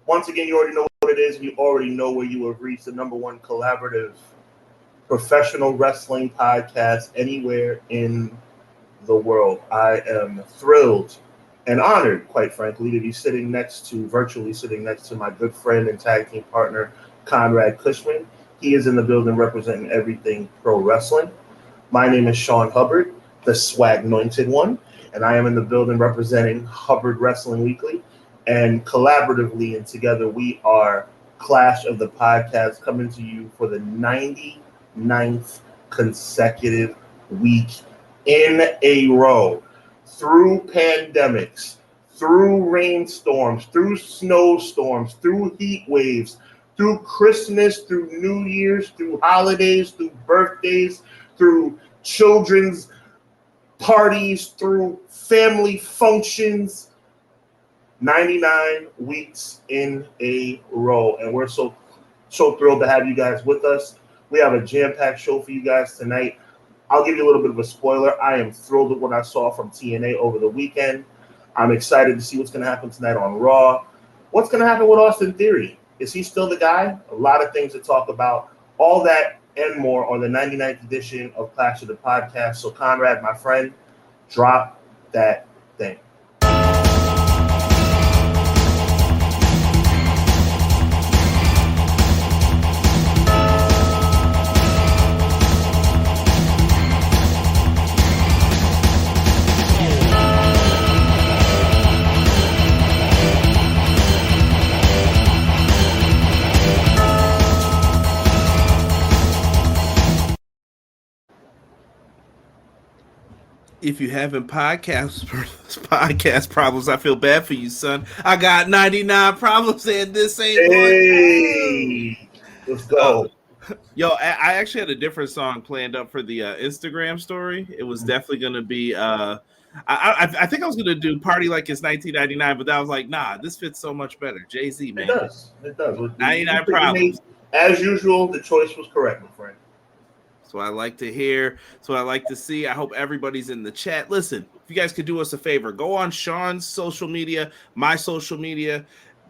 Once again, you already know what it is, and you already know where you have reached the number one collaborative professional wrestling podcast anywhere in the world. I am thrilled and honored, quite frankly, to be virtually sitting next to my good friend and tag team partner, Conrad Cushman. He is in the building representing everything pro wrestling. My name is Sean Hubbard, the swag-anointed one, and I am in the building representing Hubbard Wrestling Weekly. And collaboratively and together, we are Clash of the Podcast, coming to you for the 99th consecutive week in a row. Through pandemics, through rainstorms, through snowstorms, through heat waves, through Christmas, through New Year's, through holidays, through birthdays, through children's parties, through family functions. 99 weeks in a row, and we're so thrilled to have you guys with us. We have a jam-packed show for you guys tonight. I'll give you a little bit of a spoiler. I am thrilled with what I saw from TNA over the weekend. I'm excited to see what's going to happen tonight on Raw. What's going to happen with Austin Theory? Is he still the guy? A lot of things to talk about. All that and more on the 99th edition of Clash of the Podcast. So, Conrad, my friend, drop that thing. If you having podcast problems, I feel bad for you, son. I got 99 problems and this ain't one. Let's go. Yo, I actually had a different song planned up for the Instagram story. It was definitely going to be, I think I was going to do Party Like It's 1999, but I was like, nah, this fits so much better. Jay-Z, man. It does. 99 problems. As usual, the choice was correct, my friend. So I like to hear. So I like to see. I hope everybody's in the chat. Listen, if you guys could do us a favor, go on Sean's social media, my social media.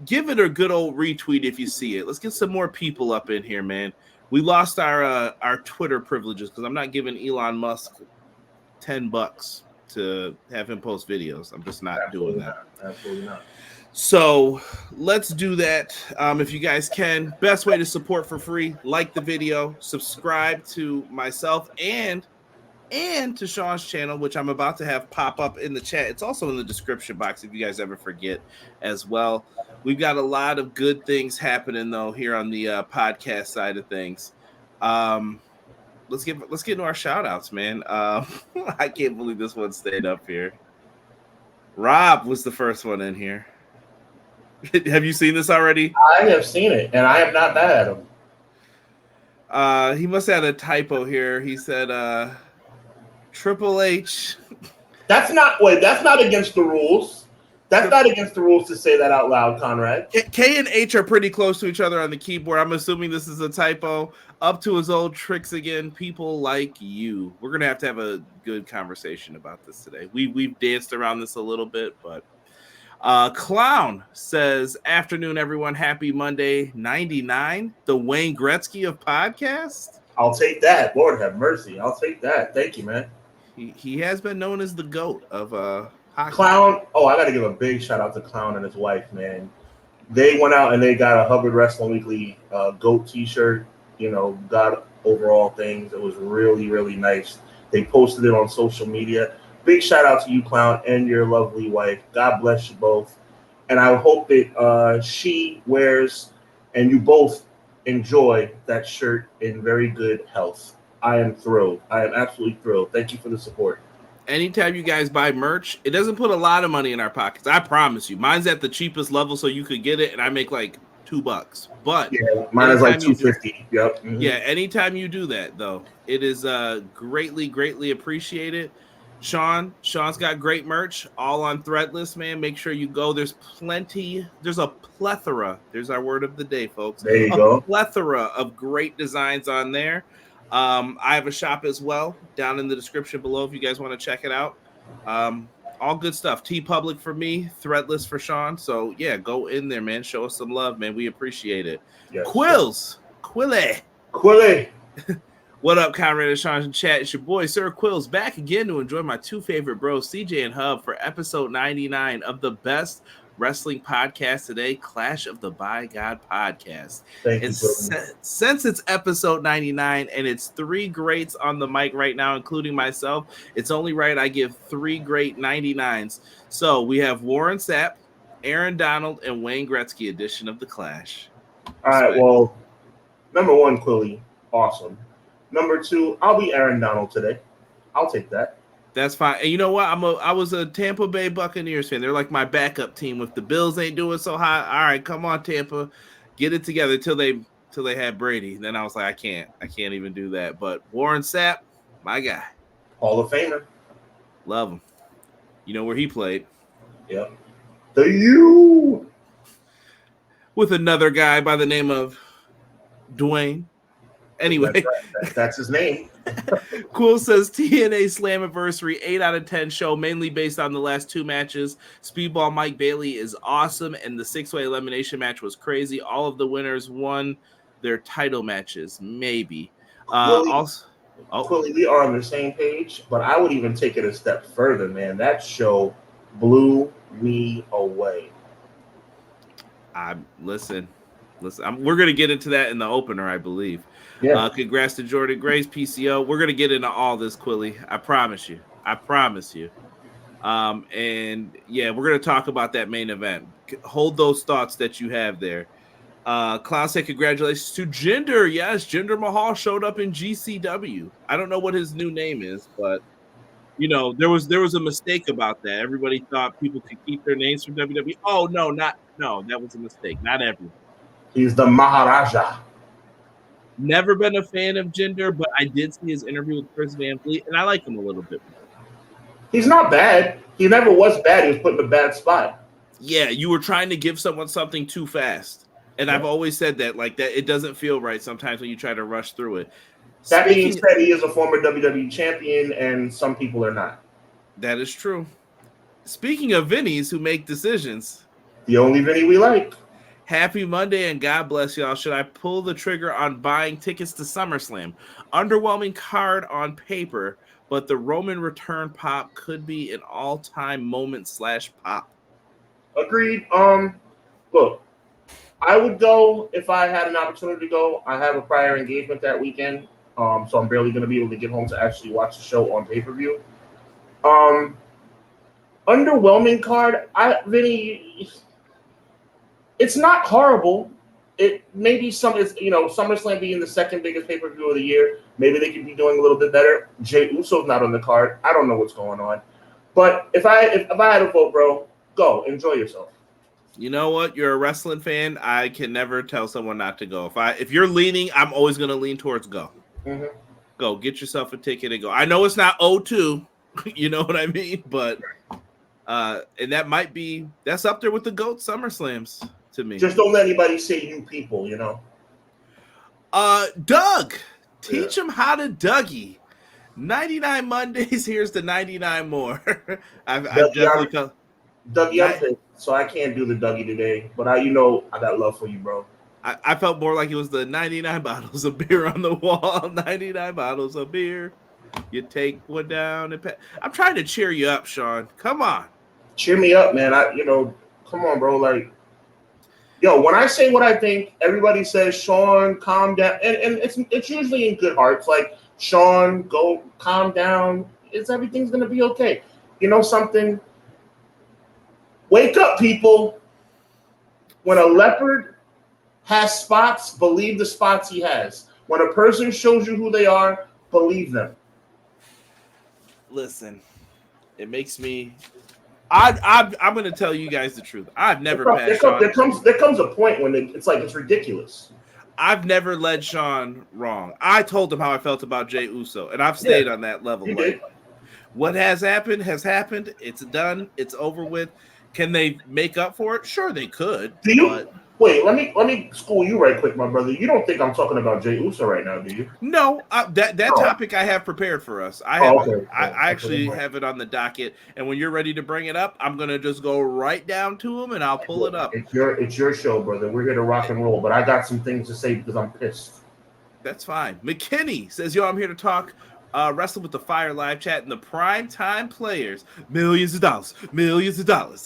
Give it a good old retweet if you see it. Let's get some more people up in here, man. We lost our Twitter privileges because I'm not giving Elon Musk $10 to have him post videos. I'm just not doing that. Absolutely not. So let's do that. If you guys can, best way to support for free, like the video, subscribe to myself and to Sean's channel, which I'm about to have pop up in the chat. It's also in the description box if you guys ever forget as well. We've got a lot of good things happening though here on the podcast side of things. Let's get into our shout outs, man. I can't believe this one stayed up here. Rob was the first one in here. Have you seen this already? I have seen it, and I am not mad at him. He must have had a typo here. He said Triple H. That's not against the rules. That's not against the rules to say that out loud, Conrad. K and H are pretty close to each other on the keyboard. I'm assuming this is a typo. Up to his old tricks again. People like you. We're gonna have a good conversation about this today. We've danced around this a little bit, but Clown says, afternoon, everyone. Happy Monday. 99, the Wayne Gretzky of podcast. I'll take that. Lord have mercy. I'll take that. Thank you, man. He has been known as the GOAT of hockey. Clown. Oh, I got to give a big shout out to Clown and his wife, man. They went out and they got a Hubbard Wrestling Weekly GOAT t-shirt, God overall things. It was really, really nice. They posted it on social media. Big shout out to you, Clown, and your lovely wife. God bless you both. And I hope that she wears and you both enjoy that shirt in very good health. I am thrilled. I am absolutely thrilled. Thank you for the support. Anytime you guys buy merch, it doesn't put a lot of money in our pockets. I promise you. Mine's at the cheapest level, so you could get it, and I make like $2. But yeah, mine is like $2.50. Yep. Mm-hmm. Yeah, anytime you do that, though, it is greatly appreciated. Sean's got great merch, all on Threadless, man. Make sure you go. There's a plethora. There's our word of the day, folks. There you go. A plethora of great designs on there. I have a shop as well down in the description below if you guys want to check it out. all good stuff. T-Public for me, Threadless for Sean. So yeah, go in there, man. Show us some love, man. We appreciate it. Yes, Quilly. What up, Conrad and Sean in chat? It's your boy, Sir Quills, back again to enjoy my two favorite bros, CJ and Hub, for episode 99 of the best wrestling podcast today, Clash of the By God podcast. Thank you, since it's episode 99 and it's three greats on the mic right now, including myself, it's only right I give three great 99s. So we have Warren Sapp, Aaron Donald, and Wayne Gretzky edition of the Clash. All right, well, number one, Quilly, awesome. Number two, I'll be Aaron Donald today. I'll take that. That's fine. And you know what? I was a Tampa Bay Buccaneers fan. They're like my backup team. If the Bills ain't doing so hot, all right, come on, Tampa, get it together till they had Brady. Then I was like, I can't even do that. But Warren Sapp, my guy, Hall of Famer, love him. You know where he played? Yep. The U with another guy by the name of Dwayne. Anyway, that's his name. Cool says TNA Slammiversary 8 out of 10 show, mainly based on the last two matches. Speedball Mike Bailey is awesome, and the 6-way elimination match was crazy. All of the winners won their title matches, maybe. Quilly, we are on the same page, but I would even take it a step further, man. That show blew me away. Listen. We're going to get into that in the opener, I believe. Yeah. Congrats to Jordan Grace, PCO. We're going to get into all this, Quilly. I promise you. And yeah, we're going to talk about that main event. Hold those thoughts that you have there. Clown said congratulations to Jinder. Yes, Jinder Mahal showed up in GCW. I don't know what his new name is, but you know, there was a mistake about that. Everybody thought people could keep their names from WWE. Oh, no, that was a mistake. Not everyone. He's the Maharaja. Never been a fan of Jinder, but I did see his interview with Chris Van Vliet, and I like him a little bit more. He's not bad. He never was bad. He was put in a bad spot. Yeah, you were trying to give someone something too fast. And I've always said that, like, that it doesn't feel right sometimes when you try to rush through it. That being said, he is a former WWE champion, and some people are not. That is true. Speaking of Vinnies who make decisions. The only Vinny we like. Happy Monday and God bless y'all. Should I pull the trigger on buying tickets to SummerSlam? Underwhelming card on paper, but the Roman return pop could be an all-time moment / pop. Agreed. Look, I would go if I had an opportunity to go. I have a prior engagement that weekend, so I'm barely going to be able to get home to actually watch the show on pay-per-view. Underwhelming card. Vinny, it's not horrible. It maybe SummerSlam being the second biggest pay-per-view of the year. Maybe they could be doing a little bit better. Jey Uso's not on the card. I don't know what's going on. But if I had a vote, bro, go enjoy yourself. You know what? You're a wrestling fan. I can never tell someone not to go. If you're leaning, I'm always going to lean towards go. Mm-hmm. Go get yourself a ticket and go. I know it's not O2, you know what I mean, but and that's up there with the GOAT SummerSlams to me. Just don't let anybody say you people, you know. Doug, teach him how to Dougie. 99 Mondays. Here's the 99 more. I've definitely come. Dougie, I'm pissed, so I can't do the Dougie today. But I got love for you, bro. I felt more like it was the 99 bottles of beer on the wall. 99 bottles of beer. You take one down and I'm trying to cheer you up, Sean. Come on. Cheer me up, man. Come on, bro. Like, when I say what I think, everybody says, Sean, calm down. And it's usually in good hearts. Like, Sean, go calm down. Everything's going to be okay. You know something? Wake up, people. When a leopard has spots, believe the spots he has. When a person shows you who they are, believe them. Listen, it makes me. I'm going to tell you guys the truth. I've never passed Sean. There comes a point when it's like it's ridiculous. I've never led Sean wrong. I told him how I felt about Jey Uso, and I've stayed on that level. Like, what has happened has happened. It's done. It's over with. Can they make up for it? Sure, they could. Do Wait, let me school you right quick, my brother. You don't think I'm talking about Jey Uso right now, do you? No, that topic I have prepared for us. I have okay. I actually have it on the docket, and when you're ready to bring it up, I'm gonna just go right down to him and I'll pull it up. It's your show, brother. We're here to rock and roll, but I got some things to say because I'm pissed. That's fine. McKinney says, "Yo, I'm here to talk wrestle with the Fire live chat and the prime time players. Millions of dollars.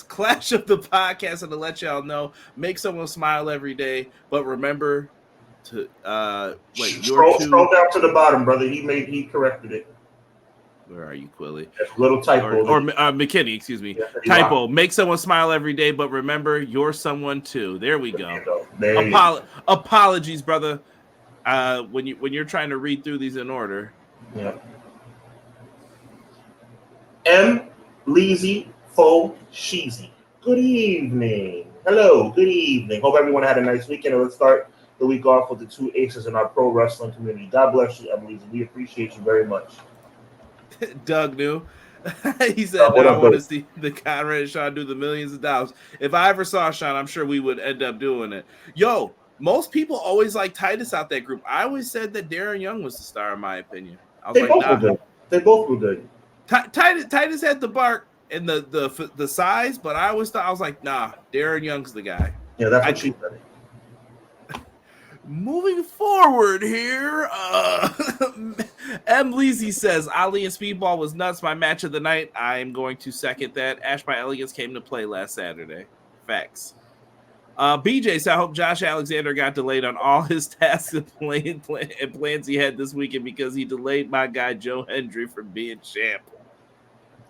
Clash of the podcast, and to let y'all know, make someone smile every day, but remember to scroll down to the bottom, brother. He corrected it. Where are you, Quilly? That's a little typo. Or McKinney, excuse me. Yeah, typo. Make someone smile every day, but remember, you're someone too. There we go. Apologies, brother. When you're trying to read through these in order. Yeah. M. Leezy Fo Sheezy. Good evening. Hello. Good evening. Hope everyone had a nice weekend. And let's start the week off with the two aces in our pro wrestling community. God bless you, M. Leezy. We appreciate you very much. Doug knew. He said, I want to see the Conrad and Sean do the millions of dollars. If I ever saw Sean, I'm sure we would end up doing it. Yo, most people always like Titus out that group. I always said that Darren Young was the star, in my opinion. I was They both were good. Titus had the bark and the size, but I always thought, I was like, nah, Darren Young's the guy. Yeah, that's what she said. Moving forward here, M. Leezy says, Ali and Speedball was nuts. My match of the night. I am going to second that. Ash by Elegance came to play last Saturday. Facts. BJ said, I hope Josh Alexander got delayed on all his tasks and plans he had this weekend because he delayed my guy Joe Hendry from being champ.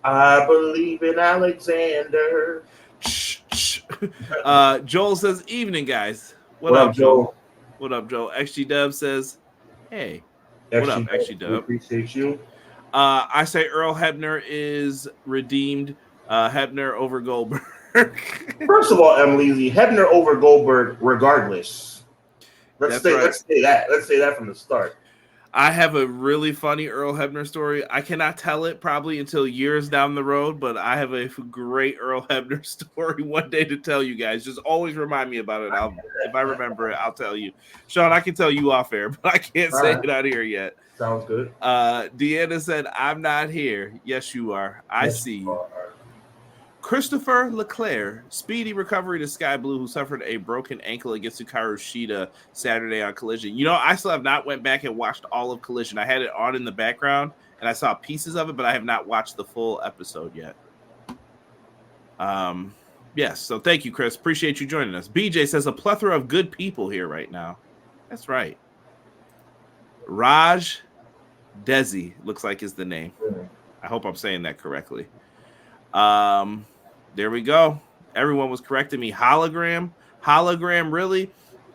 I believe in Alexander. Joel says, evening, guys. What up, Joel? What up, Joel? XG Dub says, hey. What up, XG Dub? Appreciate you. I say Earl Hebner is redeemed. Hebner over Goldberg. First of all, Emily, Hebner over Goldberg, regardless. Let's say that. Let's say that from the start. I have a really funny Earl Hebner story. I cannot tell it probably until years down the road, but I have a great Earl Hebner story one day to tell you guys. Just always remind me about it. If I remember it, I'll tell you. Sean, I can tell you off air, but I can't say it out here yet. Sounds good. Deanna said, I'm not here. Yes, you are. I see you. Christopher Leclerc, speedy recovery to Sky Blue, who suffered a broken ankle against Hikaru Shida Saturday on Collision. You know, I still have not went back and watched all of Collision. I had it on in the background, and I saw pieces of it, but I have not watched the full episode yet. Yes, so thank you, Chris. Appreciate you joining us. BJ says, a plethora of good people here right now. That's right. Raj Desi looks like is the name. I hope I'm saying that correctly. There we go. Everyone was correcting me. Hologram, really?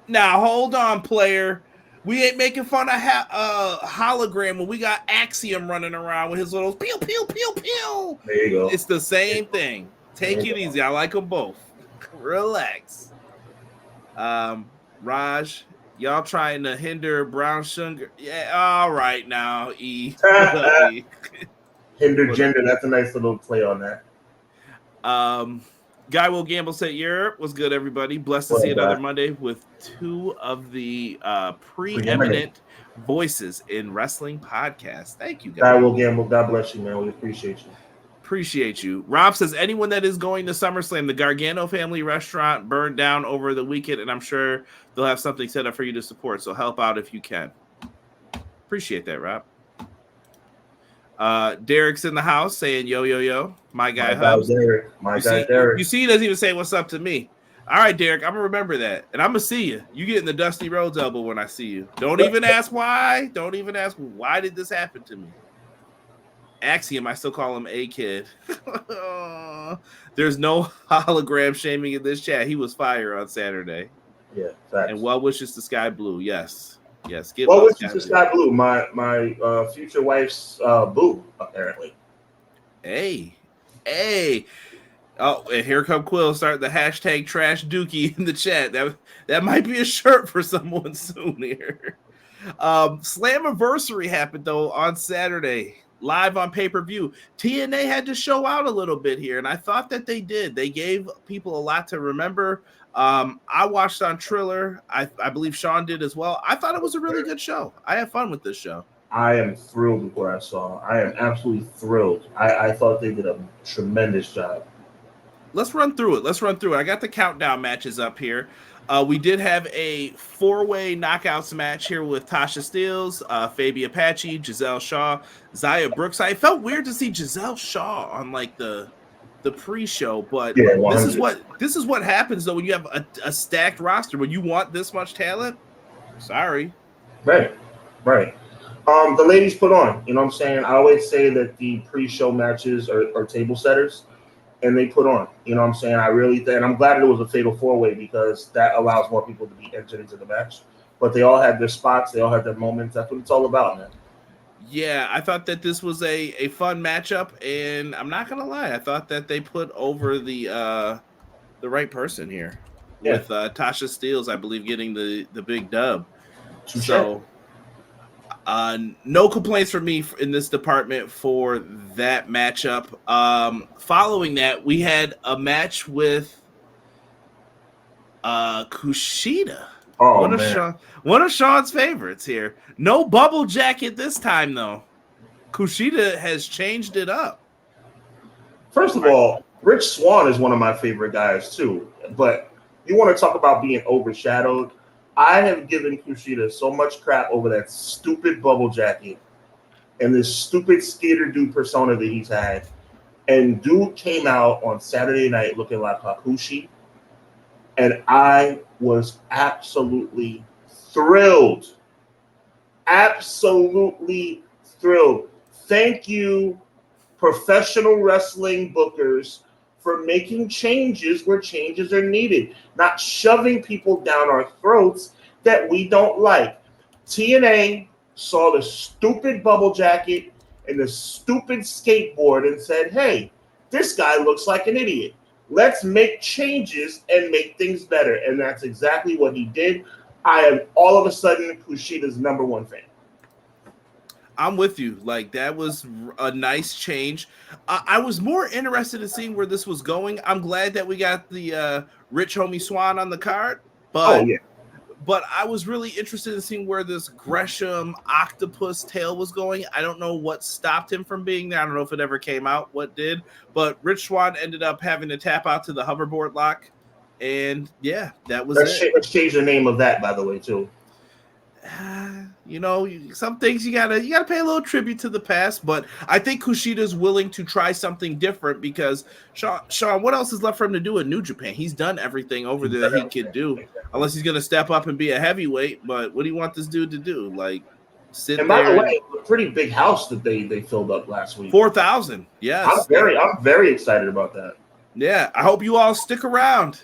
Now hold on, player. We ain't making fun of hologram when we got Axiom running around with his little pew pew pew pew. There you go. It's the same thing. Take it easy. I like them both. Relax. Raj, y'all trying to hinder Brown Sugar? Yeah. All right now, E. Hinder gender. That's a nice little play on that. Guy Will Gamble said Europe was good, everybody. Blessed to see another Monday with two of the preeminent voices in wrestling podcasts. Thank you, Guy Will Gamble. God bless you, man. We appreciate you. Appreciate you. Rob says anyone that is going to SummerSlam, the Gargano family restaurant burned down over the weekend, and I'm sure they'll have something set up for you to support. So help out if you can. Appreciate that, Rob. Derek's in the house saying, yo, yo, yo. My guy, Hubbs. Derek. Derek. You see, he doesn't even say what's up to me. All right, Derek, I'm going to remember that. And I'm going to see you. You get in the Dusty Rhodes elbow when I see you. Don't even ask why. Don't even ask why did this happen to me. Axiom, I still call him A Kid. There's no hologram shaming in this chat. He was fire on Saturday. Yeah, facts. And well wishes to Sky Blue. Yes. Well wishes to Sky Blue. My future wife's boo, apparently. Hey. Oh, and here come Quill starting the hashtag trash dookie in the chat. That might be a shirt for someone soon here. Slammiversary happened though on Saturday. live on pay-per-view. TNA had to show out a little bit here, and I thought that they did. They gave people a lot to remember. I watched on Triller. I believe Sean did as well. I thought it was a really good show. I had fun with this show. I am thrilled with what I saw. I am absolutely thrilled. I thought they did a tremendous job. Let's run through it. I got the countdown matches up here. We did have a 4-way knockouts match here with Tasha Steelz, Fabi Apache, Giselle Shaw, Zaya Brooks. I felt weird to see Giselle Shaw on like the pre-show, but yeah, this is what happens though when you have a stacked roster. When you want this much talent, sorry. Right. The ladies put on. You know what I'm saying? I always say that the pre-show matches are table setters. And they put on, you know what I'm saying? And I'm glad it was a fatal 4-way because that allows more people to be entered into the match. But they all had their spots, they all had their moments. That's what it's all about, man. Yeah, I thought that this was a fun matchup, and I'm not gonna lie, I thought that they put over the right person here with Tasha Steelz, I believe, getting the big dub. So. No complaints from me in this department for that matchup. Following that, we had a match with Kushida. One of Sean's favorites here. No bubble jacket this time, though. Kushida has changed it up. First of all, Rich Swann is one of my favorite guys, too. But you want to talk about being overshadowed? I have given Kushida so much crap over that stupid bubble jacket and this stupid skater dude persona that he's had. And dude came out on Saturday night looking like Hakushi. And I was absolutely thrilled. Absolutely thrilled. Thank you, professional wrestling bookers, for making changes where changes are needed, not shoving people down our throats that we don't like. TNA saw the stupid bubble jacket and the stupid skateboard and said, hey, this guy looks like an idiot. Let's make changes and make things better. And that's exactly what he did. I am all of a sudden Kushida's #1 fan. I'm with you. Like, that was a nice change. I was more interested in seeing where this was going. I'm glad that we got the Rich Homie Swan on the card. But, but I was really interested in seeing where this Gresham octopus tail was going. I don't know what stopped him from being there. I don't know if it ever came out, what did. But Rich Swan ended up having to tap out to the hoverboard lock. And, yeah, that was it. Let's change the name of that, by the way, too. You know, some things you gotta pay a little tribute to the past, but I think Kushida's willing to try something different because Sean, what else is left for him to do in New Japan? He's done everything over there that he could do, unless he's gonna step up and be a heavyweight. But what do you want this dude to do? Like, sit and there? By the way, a pretty big house that they filled up last week. 4,000. Yes, I'm very excited about that. Yeah, I hope you all stick around,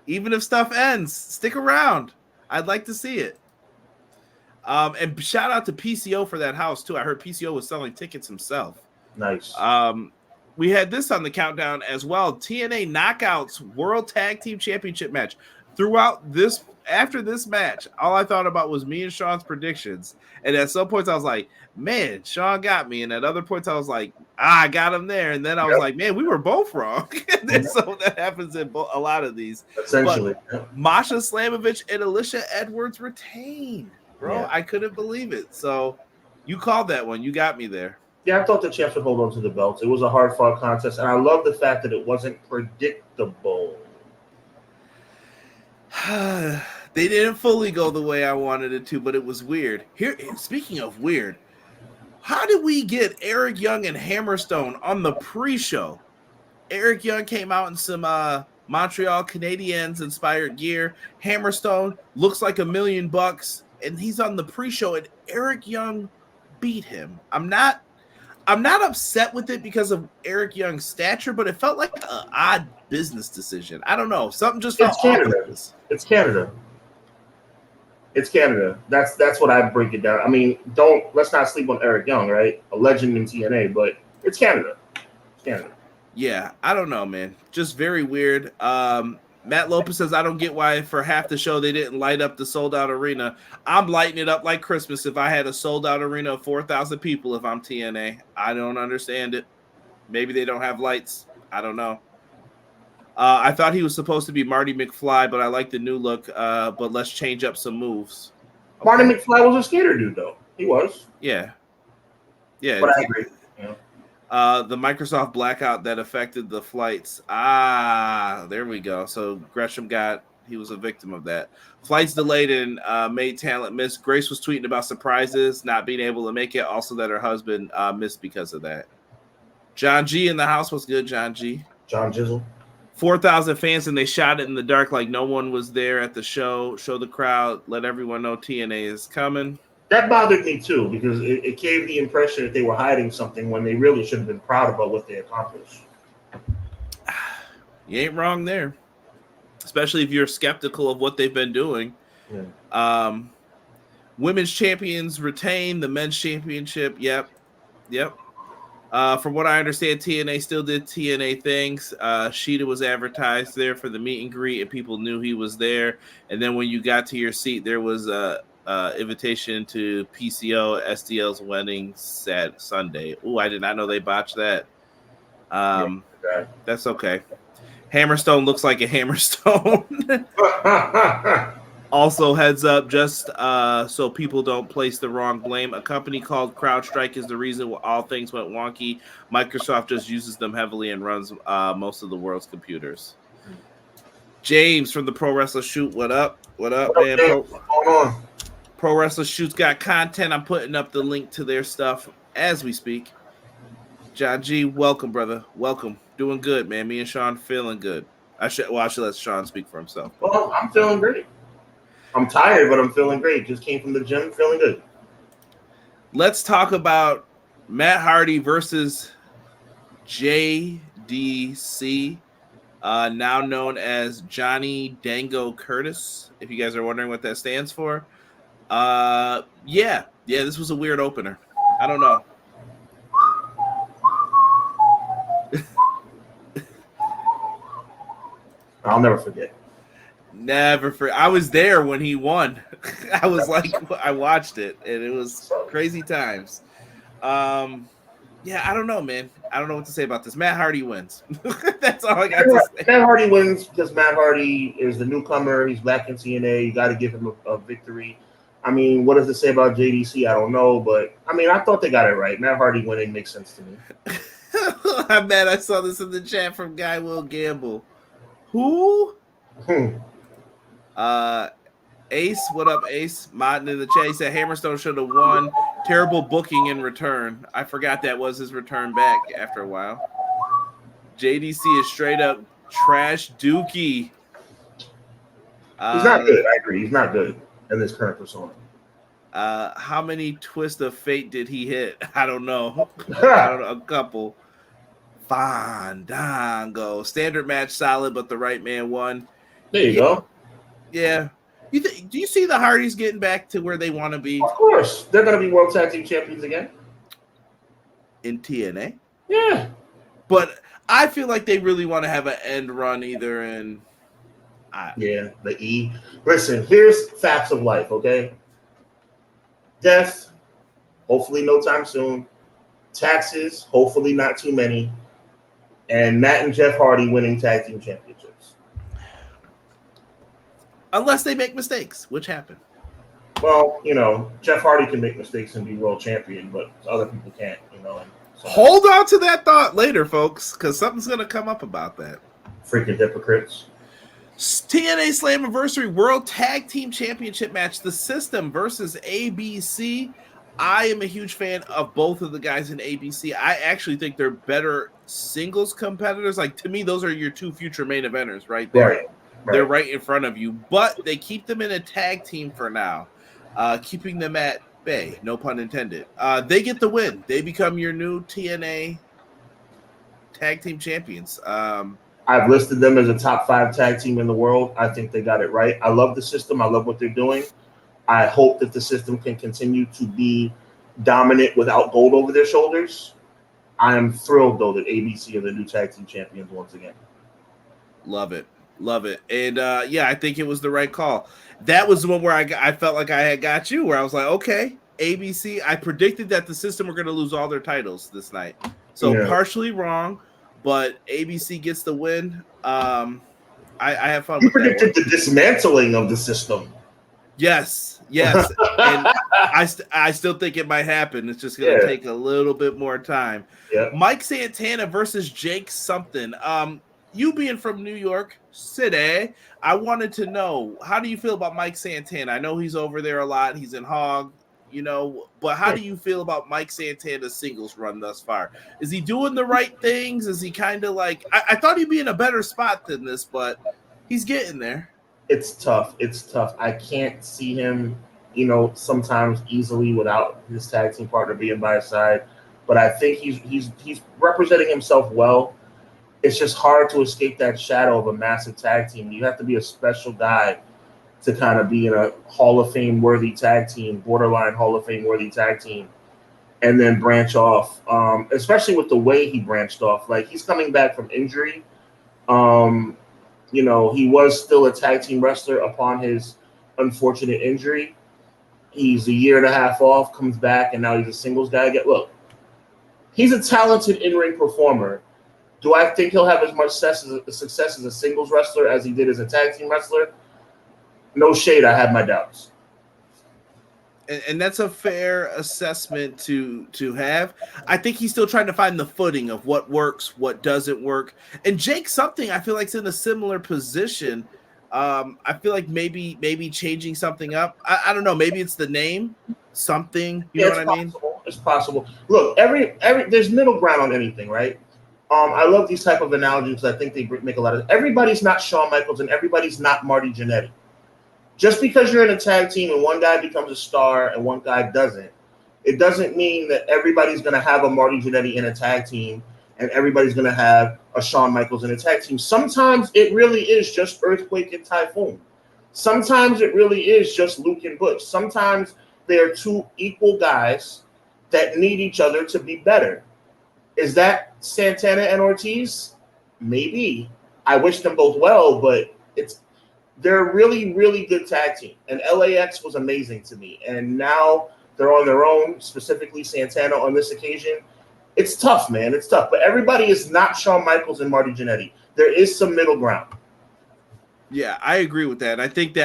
even if stuff ends. Stick around. I'd like to see it. And shout out to PCO for that house too. I heard PCO was selling tickets himself. Nice. We had this on the countdown as well. TNA Knockouts World Tag Team Championship match. Throughout this, after this match, all I thought about was me and Sean's predictions. And at some points I was like, man, Sean got me. And at other points I was like, I got him there. And then I was like, man, we were both wrong. And so that happens in a lot of these. Essentially. Masha Slamovich and Alicia Edwards retained. Bro, yeah. I couldn't believe it. So you called that one. You got me there. Yeah, I thought the champs would hold on to the belts. It was a hard-fought contest, and I love the fact that it wasn't predictable. They didn't fully go the way I wanted it to, but it was weird. Here, speaking of weird, how did we get Eric Young and Hammerstone on the pre-show? Eric Young came out in some Montreal Canadiens inspired gear. Hammerstone looks like $1 million. And he's on the pre-show, and Eric Young beat him. I'm not upset with it because of Eric Young's stature, but it felt like an odd business decision. I don't know. Something just felt off. It's Canada. It's Canada. That's what I break it down. I mean, let's not sleep on Eric Young, right? A legend in TNA, but it's Canada. It's Canada. Yeah, I don't know, man. Just very weird. Matt Lopez says, I don't get why for half the show they didn't light up the sold-out arena. I'm lighting it up like Christmas if I had a sold-out arena of 4,000 people if I'm TNA. I don't understand it. Maybe they don't have lights. I don't know. I thought he was supposed to be Marty McFly, but I like the new look. But let's change up some moves. Okay. Marty McFly was a skater dude, though. He was. Yeah. But I agree. Yeah. The Microsoft blackout that affected the flights. There we go. So Gresham he was a victim of that. Flights delayed and made talent miss. Grace was tweeting about surprises, not being able to make it. Also that her husband missed because of that. John G in the house was good. John G. John Jizzle. 4,000 fans and they shot it in the dark like no one was there at the show. Show the crowd, let everyone know TNA is coming. That bothered me too because it gave the impression that they were hiding something when they really should have been proud about what they accomplished. You ain't wrong there, especially if you're skeptical of what they've been doing. Yeah. Women's champions retain the men's championship. Yep. From what I understand, TNA still did TNA things. Sheeta was advertised there for the meet and greet, and people knew he was there. And then when you got to your seat, there was a invitation to PCO SDL's wedding Sunday. Oh, I did not know they botched that. That's okay. Hammerstone looks like a Hammerstone. Also, heads up, just so people don't place the wrong blame. A company called CrowdStrike is the reason all things went wonky. Microsoft just uses them heavily and runs most of the world's computers. James from the Pro Wrestler Shoot, what up? What up, man? What's going on? Pro Wrestler Shoot's got content. I'm putting up the link to their stuff as we speak. John G, welcome, brother. Welcome. Doing good, man. Me and Sean feeling good. I should let Sean speak for himself. Well, I'm feeling great. I'm tired, but I'm feeling great. Just came from the gym, feeling good. Let's talk about Matt Hardy versus JDC, now known as Johnny Dango Curtis, if you guys are wondering what that stands for. This was a weird opener. I don't know. I'll never forget. I was there when he won. I watched it, and it was crazy times. I don't know, man. I don't know what to say about this. Matt Hardy wins. That's all I got to say. Matt Hardy wins because Matt Hardy is the newcomer. He's back in TNA. You got to give him a victory. I mean, what does it say about JDC? I don't know, but I mean, I thought they got it right. Matt Hardy winning makes sense to me. I'm mad I saw this in the chat from Guy Will Gamble. Who? Ace, what up, Ace? Modding in the chat. He said Hammerstone should have won. Terrible booking in return. I forgot that was his return back after a while. JDC is straight up trash dookie. He's not good. I agree. He's not good in this current persona. How many twists of fate did he hit? I don't know. A couple. Fandango. Standard match solid, but the right man won. There you go. Yeah. Do you see the Hardys getting back to where they want to be? Of course. They're going to be World Tag Team Champions again. In TNA? Yeah. But I feel like they really want to have an end run either in... the E. Listen, here's facts of life, okay? Death, hopefully no time soon. Taxes, hopefully not too many. And Matt and Jeff Hardy winning tag team championships. Unless they make mistakes, which happen. Well, Jeff Hardy can make mistakes and be world champion, but other people can't, So. Hold on to that thought later, folks, because something's going to come up about that. Freaking hypocrites. TNA Slammiversary World Tag Team Championship match. The System versus ABC. I am a huge fan of both of the guys in ABC. I actually think they're better singles competitors. Like, to me, those are your two future main eventers right there. Right. They're right in front of you. But they keep them in a tag team for now, keeping them at bay. No pun intended. They get the win. They become your new TNA tag team champions. I've listed them as a top 5 tag team in the world. I think they got it right. I love the System. I love what they're doing. I hope that the System can continue to be dominant without gold over their shoulders. I am thrilled, though, that ABC are the new tag team champions once again. Love it. Love it. And yeah, I think it was the right call. That was the one where I felt like I had got you, where I was like, okay, ABC. I predicted that the system were going to lose all their titles this night. So Yeah. partially wrong, but ABC gets the win. I have fun You with that one. predicted the dismantling of the system. Yes. And I still think it might happen. It's just going to take a little bit more time. Yeah. Mike Santana versus Jake something. You being from New York City, I wanted to know, how do you feel about Mike Santana? I know he's over there a lot. He's in Hog, but how do you feel about Mike Santana's singles run thus far? Is he doing the right things? Is he kind of like, I thought he'd be in a better spot than this, but he's getting there. It's tough. I can't see him, sometimes easily without his tag team partner being by his side. But I think he's representing himself well. It's just hard to escape that shadow of a massive tag team. You have to be a special guy to kind of be in a Hall of Fame worthy tag team, borderline Hall of Fame worthy tag team, and then branch off. Especially with the way he branched off. Like, he's coming back from injury. He was still a tag team wrestler upon his unfortunate injury. He's a year and a half off, comes back, and now he's a singles guy. Look, he's a talented in-ring performer. Do I think he'll have as much success as a singles wrestler as he did as a tag team wrestler? No shade, I have my doubts. And that's a fair assessment to have. I think he's still trying to find the footing of what works, what doesn't work. And Jake something, I feel like, is in a similar position. I feel like maybe changing something up. I don't know. Maybe it's the name, something. You know what I mean? It's possible. Look, every there's middle ground on anything, right? I love these type of analogies because I think they make a lot of. Everybody's not Shawn Michaels and everybody's not Marty Jannetty. Just because you're in a tag team and one guy becomes a star and one guy doesn't, it doesn't mean that everybody's going to have a Marty Jannetty in a tag team and everybody's going to have a Shawn Michaels in a tag team. Sometimes it really is just Earthquake and Typhoon. Sometimes it really is just Luke and Butch. Sometimes they are two equal guys that need each other to be better. Is that Santana and Ortiz? Maybe. I wish them both well, but they're a really, really good tag team. And LAX was amazing to me. And now they're on their own, specifically Santana on this occasion. It's tough, man. It's tough. But everybody is not Shawn Michaels and Marty Jannetty. There is some middle ground. Yeah, I agree with that. I think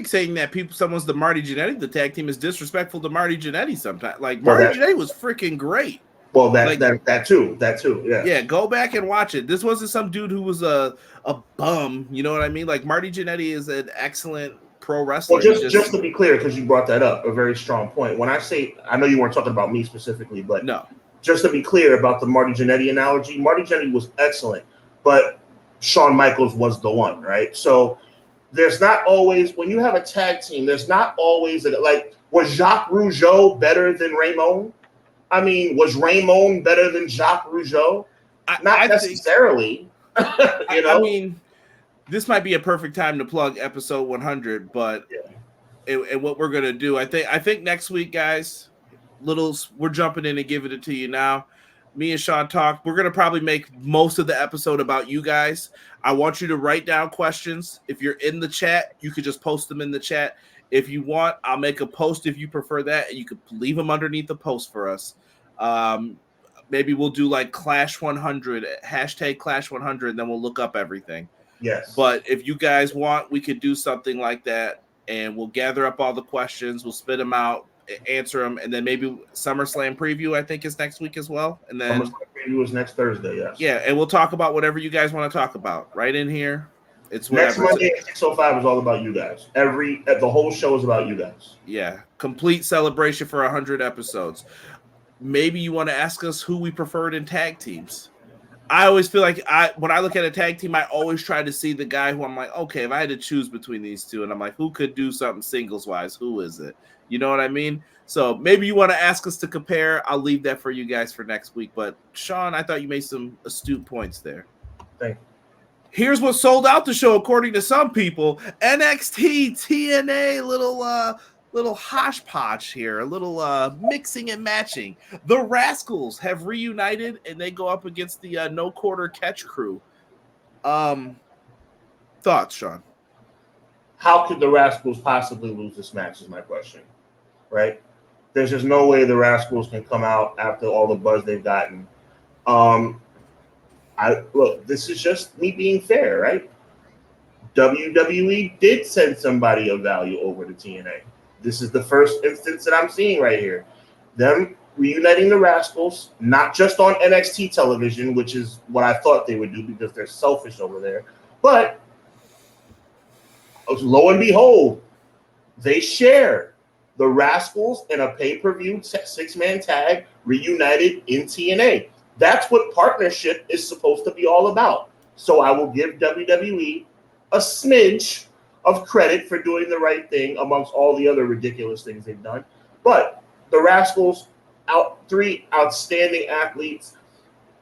saying that someone's the Marty Jannetty, the tag team, is disrespectful to Marty Jannetty sometimes. Like, Marty Jannetty was freaking great. Well, that too, yeah. Yeah, go back and watch it. This wasn't some dude who was a bum. You know what I mean? Like, Marty Jannetty is an excellent pro wrestler. Well, just to be clear, because you brought that up, a very strong point. When I say, I know you weren't talking about me specifically, but no. Just to be clear about the Marty Jannetty analogy, Marty Jannetty was excellent, but Shawn Michaels was the one, right? So there's not always, when you have a tag team, there's not always, was Jacques Rougeau better than Raymond? I mean, was Raymond better than Jacques Rougeau? Not necessarily. I mean, this might be a perfect time to plug episode 100, but and what we're gonna do, I think next week, guys, we're jumping in and giving it to you now. Me and Sean talk. We're gonna probably make most of the episode about you guys. I want you to write down questions. If you're in the chat, you could just post them in the chat. If you want, I'll make a post if you prefer that, and you could leave them underneath the post for us. Maybe we'll do like Clash 100, hashtag Clash 100, and then we'll look up everything. Yes. But if you guys want, we could do something like that, and we'll gather up all the questions. We'll spit them out, answer them, and then maybe SummerSlam preview, I think, is next week as well. And then SummerSlam preview is next Thursday, yes. Yeah, and we'll talk about whatever you guys want to talk about right in here. It's next whatever. Monday at 6:05 is all about you guys. The whole show is about you guys. Yeah, complete celebration for 100 episodes. Maybe you want to ask us who we preferred in tag teams. I always feel like when I look at a tag team, I always try to see the guy who I'm like, okay, if I had to choose between these two, and I'm like, who could do something singles wise? Who is it? You know what I mean? So maybe you want to ask us to compare. I'll leave that for you guys for next week. But Sean, I thought you made some astute points there. Thank you. Here's what sold out the show, according to some people. NXT, TNA, little hodgepodge here, a little mixing and matching. The Rascals have reunited, and they go up against the No Quarter Catch crew. Thoughts, Sean? How could the Rascals possibly lose this match is my question, right? There's just no way the Rascals can come out after all the buzz they've gotten. Look, this is just me being fair, right? WWE did send somebody of value over to TNA. This is the first instance that I'm seeing right here. Them reuniting the Rascals, not just on NXT television, which is what I thought they would do because they're selfish over there, but lo and behold, they share the Rascals in a pay-per-view six-man tag reunited in TNA. That's what partnership is supposed to be all about. So I will give WWE a smidge of credit for doing the right thing amongst all the other ridiculous things they've done. But the Rascals, three outstanding athletes.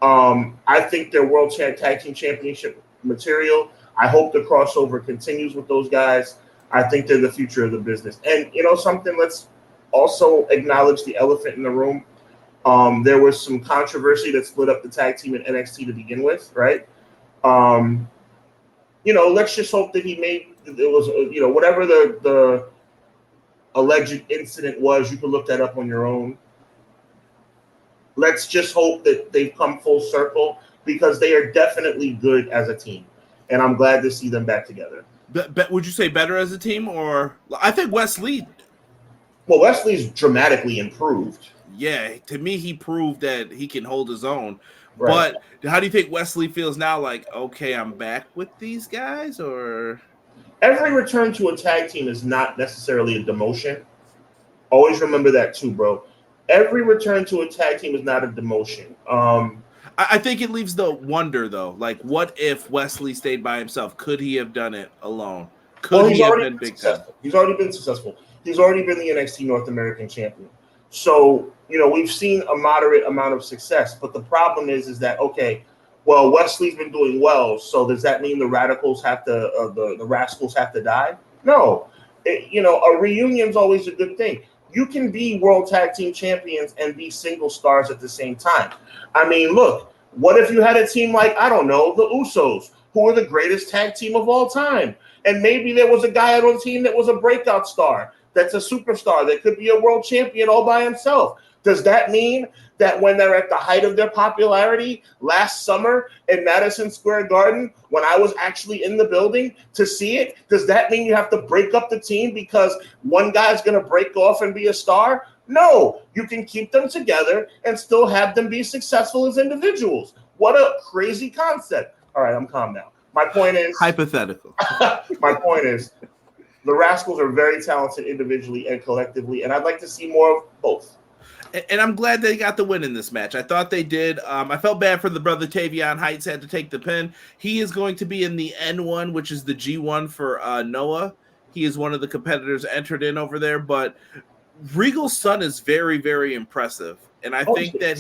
I think they're World Tag Team Championship material. I hope the crossover continues with those guys. I think they're the future of the business. And, you know something, let's also acknowledge the elephant in the room. There was some controversy that split up the tag team in NXT to begin with, right? Let's just hope that whatever the alleged incident was, you can look that up on your own. Let's just hope that they've come full circle because they are definitely good as a team. And I'm glad to see them back together. Would you say better as a team, or I think Wesley? Well, Wesley's dramatically improved. Yeah, to me, he proved that he can hold his own. Right. But how do you think Wesley feels now? Like, okay, I'm back with these guys, or every return to a tag team is not necessarily a demotion. Always remember that too, bro. Every return to a tag team is not a demotion. I think it leaves the wonder, though. Like, what if Wesley stayed by himself? Could he have done it alone? Could he have been big time? He's already been successful. He's already been the NXT North American champion. So, we've seen a moderate amount of success. But the problem is that, okay, well, Wesley's been doing well. So does that mean the Radicals have to, the Rascals have to die? No. A reunion's always a good thing. You can be World Tag Team Champions and be single stars at the same time. I mean, look, what if you had a team like, I don't know, the Usos, who are the greatest tag team of all time? And maybe there was a guy on the team that was a breakout star, that's a superstar, that could be a world champion all by himself. Does that mean that when they're at the height of their popularity last summer in Madison Square Garden, when I was actually in the building to see it, does that mean you have to break up the team because one guy's going to break off and be a star? No, you can keep them together and still have them be successful as individuals. What a crazy concept. All right, I'm calm now. My point is... hypothetical. My point is, the Rascals are very talented individually and collectively, and I'd like to see more of both. And I'm glad they got the win in this match. I thought they did. I felt bad for the brother Tavion Heights had to take the pin. He is going to be in the N1, which is the G1 for Noah. He is one of the competitors entered in over there. But Regal's son is very, very impressive. And I think that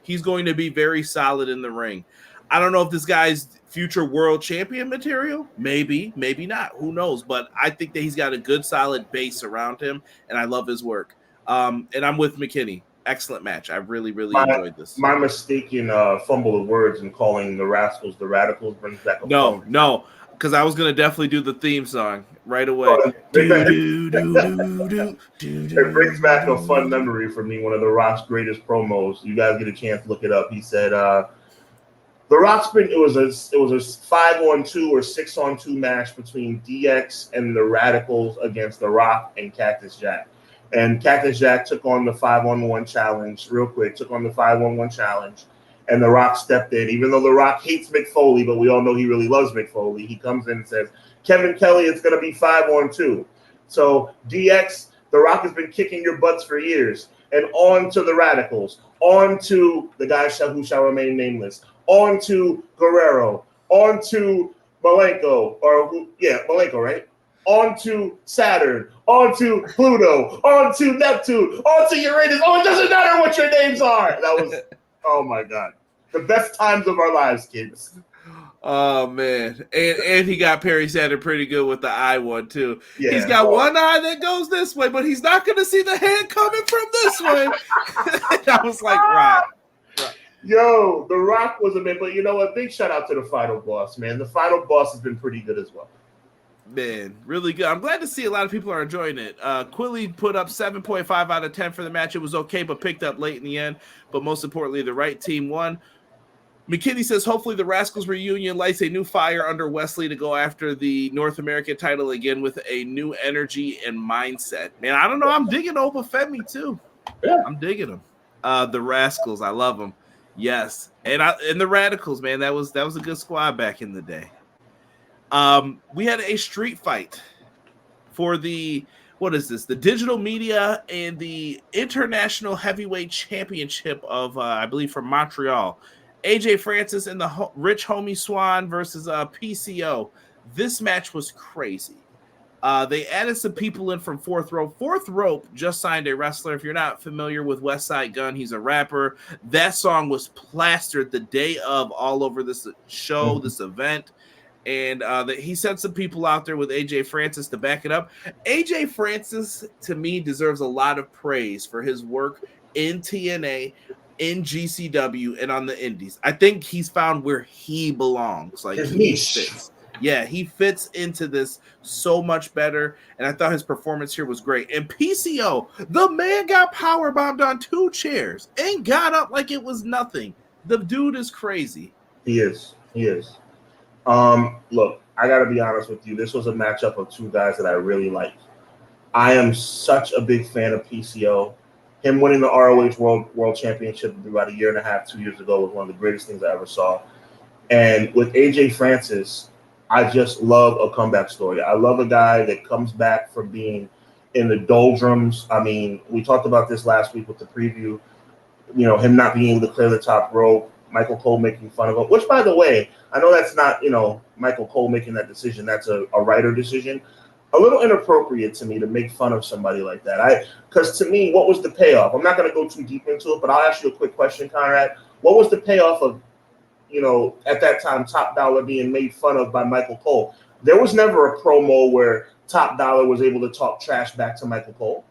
he's going to be very solid in the ring. I don't know if this guy's future world champion material. Maybe, maybe not. Who knows? But I think that he's got a good, solid base around him, and I love his work. And I'm with McKinney. Excellent match. I really, really enjoyed this. My mistaken fumble of words and calling the Rascals the Radicals brings back a No, because I was going to definitely do the theme song right away. It brings back a fun memory for me, one of The Rock's greatest promos. You guys get a chance to look it up. He said, The Rock's it was a 5-on-2 or 6-on-2 match between DX and the Radicals against The Rock and Cactus Jack. And Cactus Jack took on the 5-on-1 challenge real quick, and The Rock stepped in. Even though The Rock hates Mick Foley, but we all know he really loves Mick Foley, he comes in and says, Kevin Kelly, it's going to be 5-on-2. So DX, The Rock has been kicking your butts for years. And on to the Radicals, on to the guy who shall remain nameless, on to Guerrero, on to Malenko, Malenko, right? On to Saturn, on to Pluto, on to Neptune, on to Uranus. Oh, it doesn't matter what your names are. That was, oh my God, the best times of our lives, kids. Oh man, and he got Perry Saturn pretty good with the eye one too. Yeah. He's got one eye that goes this way, but he's not going to see the hand coming from this way. I was like, right. Yo, The Rock was a bit, but you know what? Big shout out to the Final Boss, man. The Final Boss has been pretty good as well. Man, really good. I'm glad to see a lot of people are enjoying it. Quilly put up 7.5 out of 10 for the match. It was okay, but picked up late in the end. But most importantly, the right team won. McKinney says, hopefully the Rascals reunion lights a new fire under Wesley to go after the North American title again with a new energy and mindset. Man, I don't know. I'm digging Obafemi too. Yeah. I'm digging them. The Rascals, I love them. Yes, and the Radicals, man, that was a good squad back in the day. We had a street fight for the digital media and the International Heavyweight Championship of I believe from Montreal. AJ Francis and the Rich Homie Swan versus PCO. This match was crazy. They added some people in from Fourth Rope. Fourth Rope just signed a wrestler. If you're not familiar with West Side Gun, he's a rapper. That song was plastered the day of all over this show, this event. And he sent some people out there with AJ Francis to back it up. AJ Francis, to me, deserves a lot of praise for his work in TNA, in GCW, and on the Indies. I think he's found where he belongs. Like his he niche. fits. Yeah, he fits into this so much better, and I thought his performance here was great. And PCO, the man got power bombed on 2 chairs and got up like it was nothing. The dude is crazy. He is. Look, I got to be honest with you. This was a matchup of 2 guys that I really like. I am such a big fan of PCO. Him winning the ROH World Championship about 1.5 years, 2 years ago was one of the greatest things I ever saw. And with AJ Francis, I just love a comeback story. I love a guy that comes back from being in the doldrums. I mean, we talked about this last week with the preview. You know, him not being able to clear the top rope, Michael Cole making fun of him, which, by the way, I know that's not, Michael Cole making that decision. That's a writer decision. A little inappropriate to me to make fun of somebody like that. Because to me, what was the payoff? I'm not going to go too deep into it, but I'll ask you a quick question, Conrad. What was the payoff of, at that time, Top Dollar being made fun of by Michael Cole? There was never a promo where Top Dollar was able to talk trash back to Michael Cole.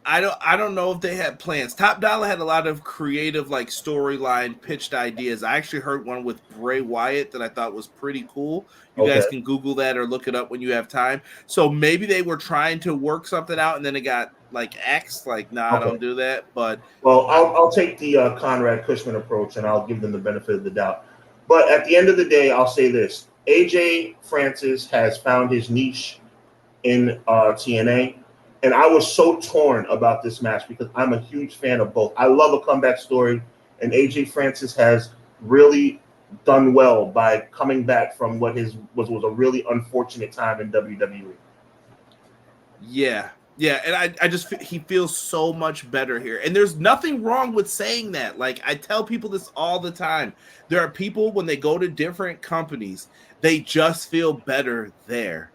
I don't know if they had plans. Top Dollar had a lot of creative, like, storyline pitched ideas. I actually heard one with Bray Wyatt that I thought was pretty cool. You guys can Google that or look it up when you have time. So maybe they were trying to work something out and then it got like axed. Like, I don't do that. But I'll take the Conrad Cushman approach and I'll give them the benefit of the doubt. But at the end of the day, I'll say this: AJ Francis has found his niche in TNA. And I was so torn about this match because I'm a huge fan of both. I love a comeback story, and AJ Francis has really done well by coming back from what was a really unfortunate time in WWE. Yeah, and I just he feels so much better here. And there's nothing wrong with saying that. Like, I tell people this all the time. There are people, when they go to different companies, they just feel better there.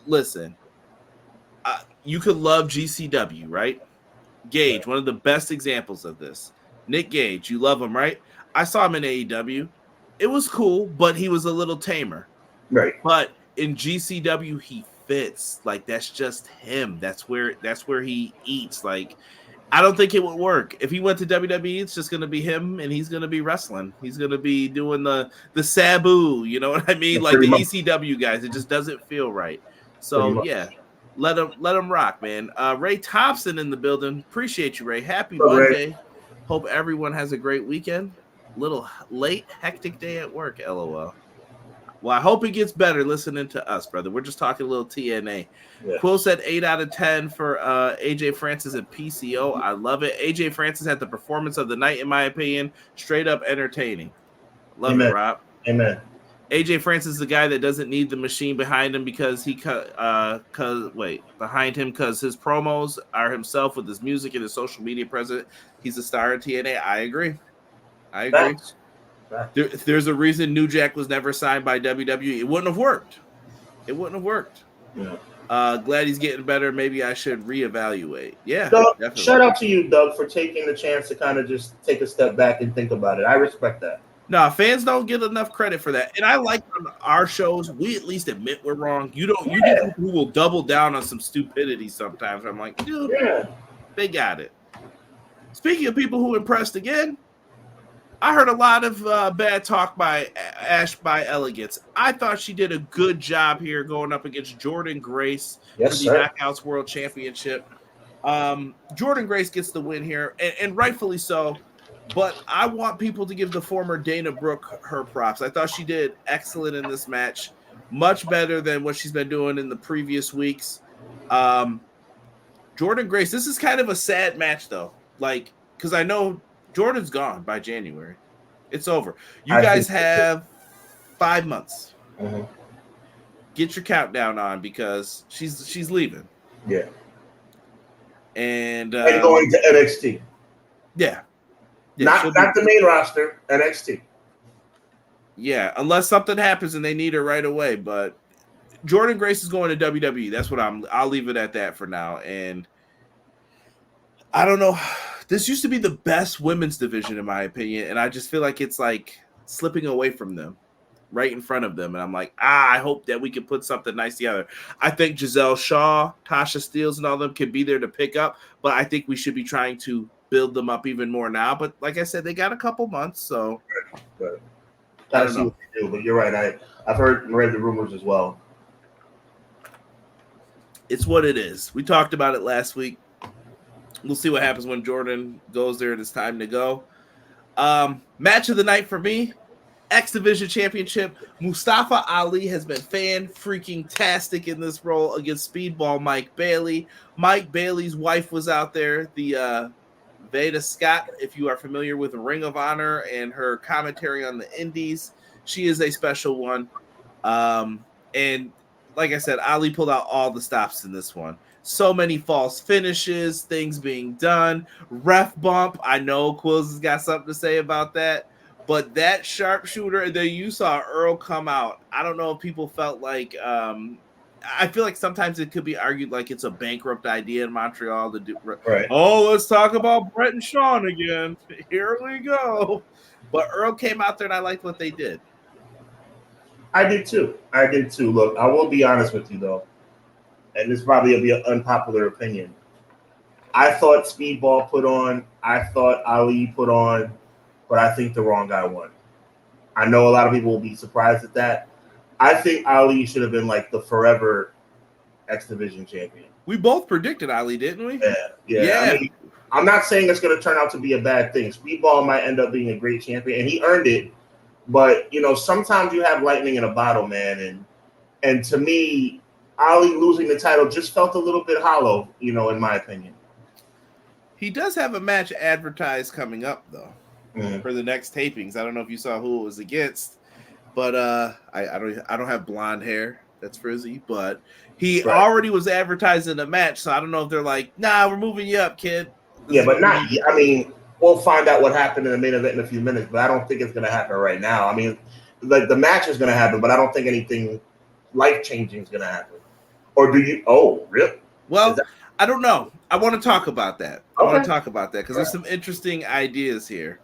Listen, you could love GCW, right? Gage, one of the best examples of this. Nick Gage, you love him, right? I saw him in AEW. It was cool, but he was a little tamer. Right. But in GCW, he fits. Like, that's just him. That's where he eats. Like, I don't think it would work. If he went to WWE, it's just going to be him, and he's going to be wrestling. He's going to be doing the Sabu, you know what I mean? Like the ECW guys. It just doesn't feel right. So, yeah. Let him rock, man. Ray Thompson in the building. Appreciate you, Ray. Happy Monday. Ray. Hope everyone has a great weekend. Little late, hectic day at work, LOL. Well, I hope it gets better listening to us, brother. We're just talking a little TNA. Yeah. Quill said 8 out of 10 for AJ Francis and PCO. I love it. AJ Francis had the performance of the night, in my opinion. Straight up entertaining. Love it, Rob. Amen. AJ Francis is the guy that doesn't need the machine behind him because his promos are himself with his music and his social media presence. He's a star in TNA. I agree. Facts. There's a reason New Jack was never signed by WWE. It wouldn't have worked. Yeah. Glad he's getting better. Maybe I should reevaluate. Yeah. Doug, shout out to you, Doug, for taking the chance to kind of just take a step back and think about it. I respect that. No, fans don't get enough credit for that. And I like on our shows, we at least admit we're wrong. You get people who will double down on some stupidity sometimes. I'm like, dude, they got it. Speaking of people who impressed again, I heard a lot of bad talk by Ash by Elegance. I thought she did a good job here going up against Jordan Grace for the Knockouts World Championship. Jordan Grace gets the win here, and rightfully so. But I want people to give the former Dana Brooke her props. I thought she did excellent in this match, much better than what she's been doing in the previous weeks. Jordan Grace, this is kind of a sad match, though. Like, because I know Jordan's gone by January. It's over. You guys have 5 months. Mm-hmm. Get your countdown on because she's leaving. Yeah. And going to NXT. Yeah. Not the main roster, NXT. Yeah, unless something happens and they need her right away. But Jordan Grace is going to WWE. That's what I'll leave it at that for now. And I don't know. This used to be the best women's division, in my opinion, and I just feel like it's like slipping away from them, right in front of them. And I'm like, I hope that we can put something nice together. I think Giselle Shaw, Tasha Steelz, and all of them can be there to pick up, but I think we should be trying to build them up even more now. But like I said, they got a couple months, so right. Gotta see what they do. But you're right. I've heard and read the rumors as well. It's what it is. We talked about it last week. We'll see what happens when Jordan goes there and it's time to go. Match of the night for me, X Division Championship. Mustafa Ali has been fan-freaking-tastic in this role against Speedball Mike Bailey. Mike Bailey's wife was out there, the Veda Scott, if you are familiar with Ring of Honor and her commentary on the Indies. She is a special one. And like I said, Ali pulled out all the stops in this one. So many false finishes, things being done, ref bump. I know Quills has got something to say about that, but that sharpshooter that you saw Earl come out, I don't know if people felt like, I feel like sometimes it could be argued like it's a bankrupt idea in Montreal to do. Right. Oh, let's talk about Brett and Sean again. Here we go. But Earl came out there and I liked what they did. I did too. Look, I will be honest with you though. And this probably will be an unpopular opinion. I thought Speedball put on, I thought Ali put on, but I think the wrong guy won. I know a lot of people will be surprised at that. I think Ali should have been like the forever X Division champion. We both predicted Ali, didn't we? Yeah. I mean, I'm not saying it's going to turn out to be a bad thing. Speedball might end up being a great champion, and he earned it. But, sometimes you have lightning in a bottle, man. And to me, Ali losing the title just felt a little bit hollow, in my opinion. He does have a match advertised coming up, though, for the next tapings. I don't know if you saw who it was against, but I don't have blonde hair that's frizzy, but he already was advertising a match, so I don't know if they're like, nah, we're moving you up, kid. But not. I mean, we'll find out what happened in the main event in a few minutes, but I don't think it's going to happen right now. I mean, like the match is going to happen, but I don't think anything life-changing is going to happen. Or do you? Oh, really? Well, I don't know. I want to talk about that. I want to talk about that because there's some interesting ideas here.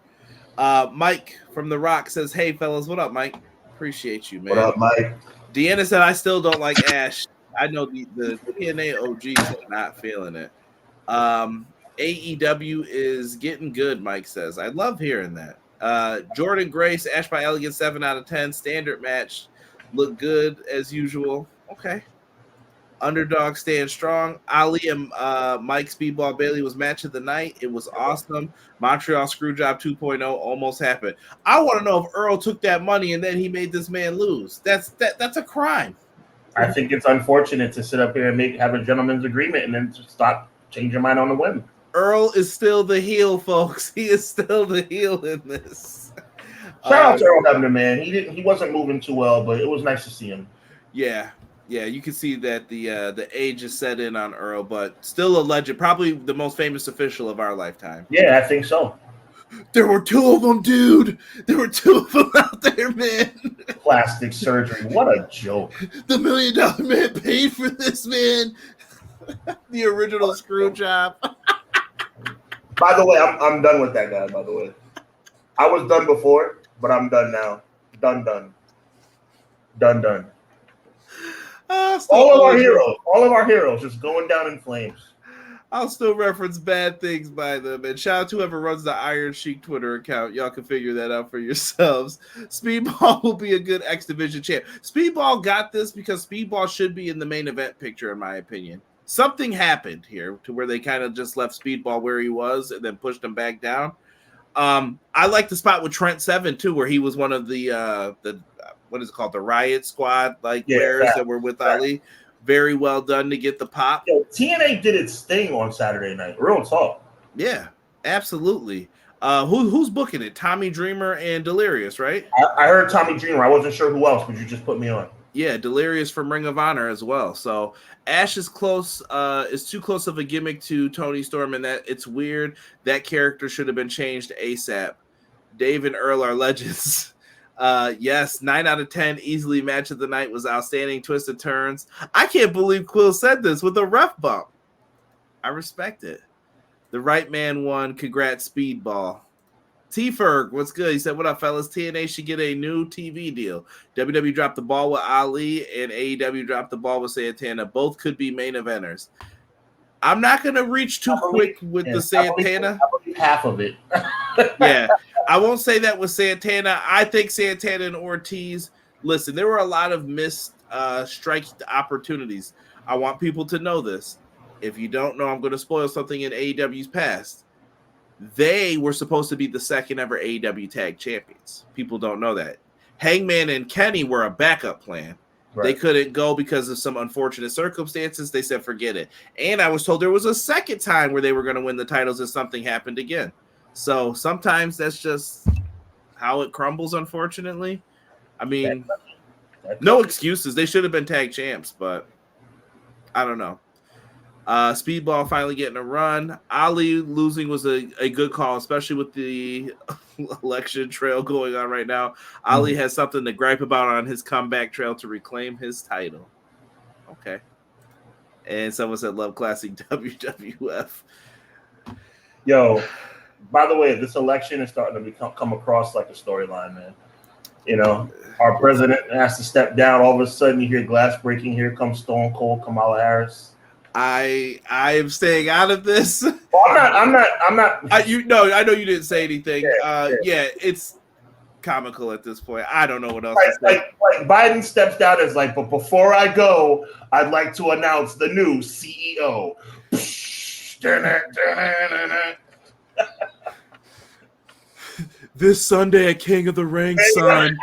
Mike from The Rock says, hey, fellas, what up, Mike? Appreciate you, man. What up, Mike? Deanna said, I still don't like Ash. I know the TNA OGs are not feeling it. AEW is getting good, Mike says. I love hearing that. Jordan Grace, Ash by Elegance, 7 out of 10. Standard match. Look good as usual. Okay. Underdog staying strong. Ali and Mike Speedball Bailey was match of the night. It was awesome. Montreal Screwjob 2.0 almost happened. I want to know if Earl took that money and then he made this man lose. That's a crime. I think it's unfortunate to sit up here and have a gentleman's agreement and then just stop, change your mind on the whim. Earl is still the heel, folks. He is still the heel in this. Shout out to Earl Hebner, man. He wasn't moving too well, but it was nice to see him. Yeah, you can see that the age is set in on Earl, but still a legend. Probably the most famous official of our lifetime. Yeah, I think so. There were 2 of them, dude. There were 2 of them out there, man. Plastic surgery. What a joke. The $1 Million Man paid for this, man. The original screw job. By the way, I'm done with that guy, by the way. I was done before, but I'm done now. Done. All of our heroes just going down in flames. I'll still reference bad things by them. And shout out to whoever runs the Iron Sheik Twitter account. Y'all can figure that out for yourselves. Speedball will be a good X Division champ. Speedball got this because Speedball should be in the main event picture, in my opinion. Something happened here to where they kind of just left Speedball where he was and then pushed him back down. I like the spot with Trent Seven too, where he was one of the what is it called, the Riot Squad wearers that were with Ali. Very well done to get the pop. Yo, TNA did its thing on Saturday night. Real talk. Yeah, absolutely. Who's booking it? Tommy Dreamer and Delirious, right? I heard Tommy Dreamer. I wasn't sure who else, but you just put me on. Yeah, Delirious from Ring of Honor as well. So Ash is close, is too close of a gimmick to Tony Storm, and that it's weird. That character should have been changed ASAP. Dave and Earl are legends. Yes, 9 out of 10, easily match of the night, was outstanding, twisted turns. I can't believe Quill said this with a ref bump. I respect it. The right man won. Congrats, Speedball. T-Ferg, what's good? He said, what up, fellas? TNA should get a new TV deal. WWE dropped the ball with Ali, and AEW dropped the ball with Santana. Both could be main eventers. I'm not going to reach too quick with the Santana. I believe half of it. Yeah, I won't say that with Santana. I think Santana and Ortiz, listen, there were a lot of missed strike opportunities. I want people to know this. If you don't know, I'm going to spoil something in AEW's past. They were supposed to be the second ever AEW tag champions. People don't know that. Hangman and Kenny were a backup plan. Right. They couldn't go because of some unfortunate circumstances. They said, forget it. And I was told there was a second time where they were going to win the titles and something happened again. So sometimes that's just how it crumbles, unfortunately. I mean, no excuses. They should have been tag champs, but I don't know. Speedball finally getting a run. Ali losing was a good call, especially with the election trail going on right now. Ali has something to gripe about on his comeback trail to reclaim his title. Okay. And someone said, love classic WWF. Yo, by the way, this election is starting to come across like a storyline, man. You know, our president has to step down. All of a sudden, you hear glass breaking. Here comes Stone Cold Kamala Harris. I am staying out of this. Well, I'm not. I know you didn't say anything. Yeah, it's comical at this point. I don't know what else to say. Like Biden steps down as like, but before I go, I'd like to announce the new CEO. This Sunday at King of the Ring, son.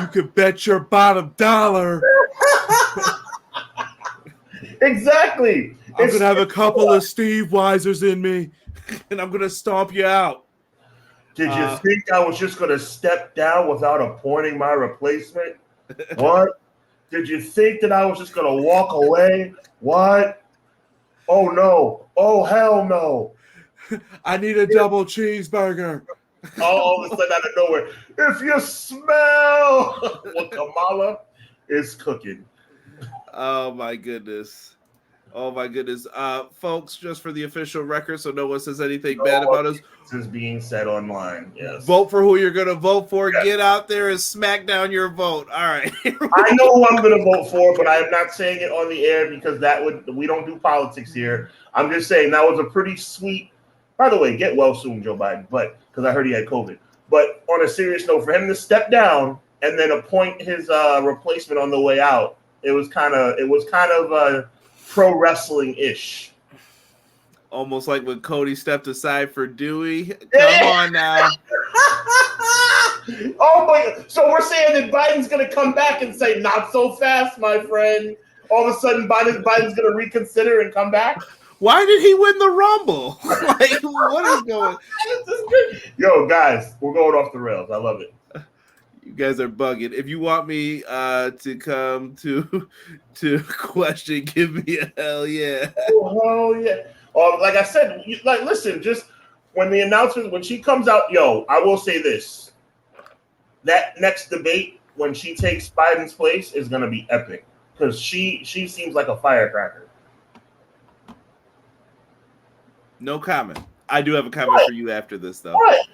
You can bet your bottom dollar. Exactly. I'm going to have a couple of Steve Weisers in me, and I'm going to stomp you out. Did you think I was just going to step down without appointing my replacement? What? Did you think that I was just going to walk away? What? Oh, no. Oh, hell no. I need a double cheeseburger. All of a sudden out of nowhere, if you smell what Kamala is cooking. Oh my goodness. Folks, just for the official record, so no one says anything bad about us. This is being said online, yes. Vote for who you're going to vote for. Yes. Get out there and smack down your vote. All right. I know who I'm going to vote for, but I am not saying it on the air because we don't do politics here. I'm just saying that was a pretty sweet. By the way, get well soon, Joe Biden, but because I heard he had COVID. But on a serious note, for him to step down and then appoint his replacement on the way out, it was kind of pro wrestling-ish. Almost like when Cody stepped aside for Dewey. Come on now. Oh my! So we're saying that Biden's going to come back and say, "Not so fast, my friend." All of a sudden, Biden's going to reconsider and come back. Why did he win the Rumble? Like, what is going? Yo, guys, we're going off the rails. I love it. You guys are bugging. If you want me to come to question, give me a hell yeah. Oh, hell yeah. Like I said, listen, just when the announcement, when she comes out, yo, I will say this. That next debate, when she takes Biden's place, is going to be epic because she seems like a firecracker. No comment. I do have a comment for you after this, though. What?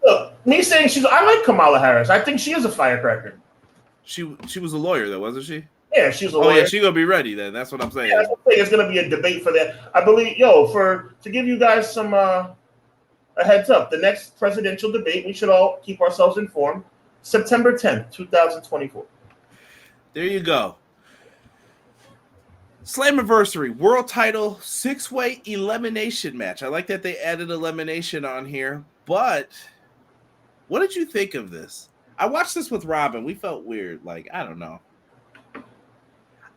Look, me saying I like Kamala Harris. I think she is a firecracker. She was a lawyer, though, wasn't she? Yeah, she's a Oh lawyer. yeah, she's gonna be ready then. That's what I'm saying. Yeah, that's what I'm saying. It's gonna be a debate for that. I believe, to give you guys some a heads up, the next presidential debate, we should all keep ourselves informed. September 10th, 2024. There you go. Slammiversary world title 6-way elimination match. I like that they added elimination on here, but what did you think of this? I watched this with Robin. We felt weird. Like, I don't know.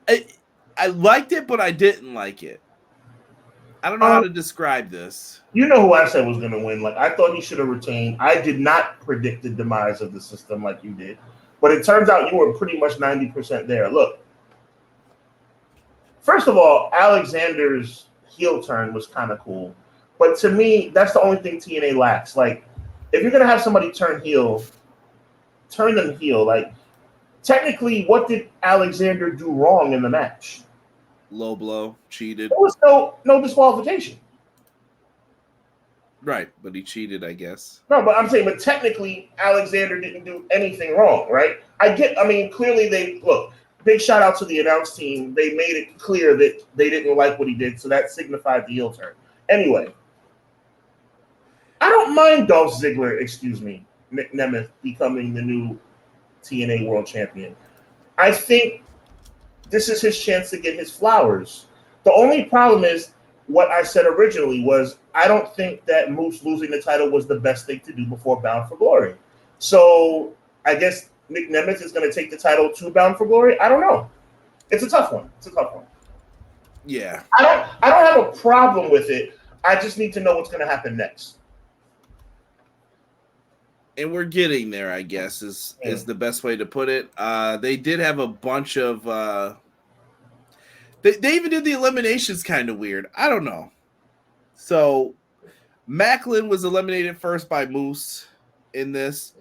I liked it, but I didn't like it. I don't know how to describe this. You know who I said was going to win. Like, I thought he should have retained. I did not predict the demise of the system like you did. But it turns out you were pretty much 90% there. Look, first of all, Alexander's heel turn was kind of cool. But to me, that's the only thing TNA lacks. Like, if you're going to have somebody turn heel, turn them heel. Like, technically, what did Alexander do wrong in the match? Low blow, cheated. There was no disqualification. Right, but he cheated, I guess. No, but I'm saying, but technically, Alexander didn't do anything wrong, right? Clearly big shout out to the announce team. They made it clear that they didn't like what he did, so that signified the heel turn. Anyway, I don't mind Nick Nemeth becoming the new TNA World Champion. I think this is his chance to get his flowers. The only problem is what I said originally was I don't think that Moose losing the title was the best thing to do before Bound for Glory. So I guess Nick Nemeth is going to take the title to Bound for Glory. I don't know. It's a tough one. Yeah. I don't have a problem with it. I just need to know what's going to happen next. And we're getting there, I guess, is the best way to put it. They did have a bunch of they even did the eliminations kind of weird. I don't know. So Macklin was eliminated first by Moose in this.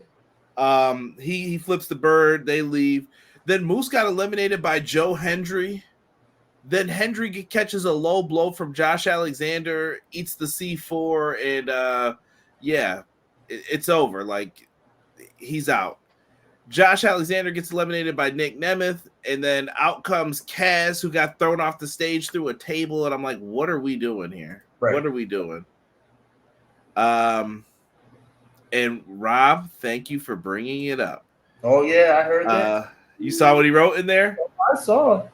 He flips the bird, they leave. Then Moose got eliminated by Joe Hendry. Then Hendry catches a low blow from Josh Alexander, eats the C4, and it's over. Like, he's out. Josh Alexander gets eliminated by Nick Nemeth, and then out comes Kaz, who got thrown off the stage through a table, and I'm like, what are we doing here? Right. What are we doing? And Rob, thank you for bringing it up. Oh, yeah, I heard that. You saw what he wrote in there? I saw.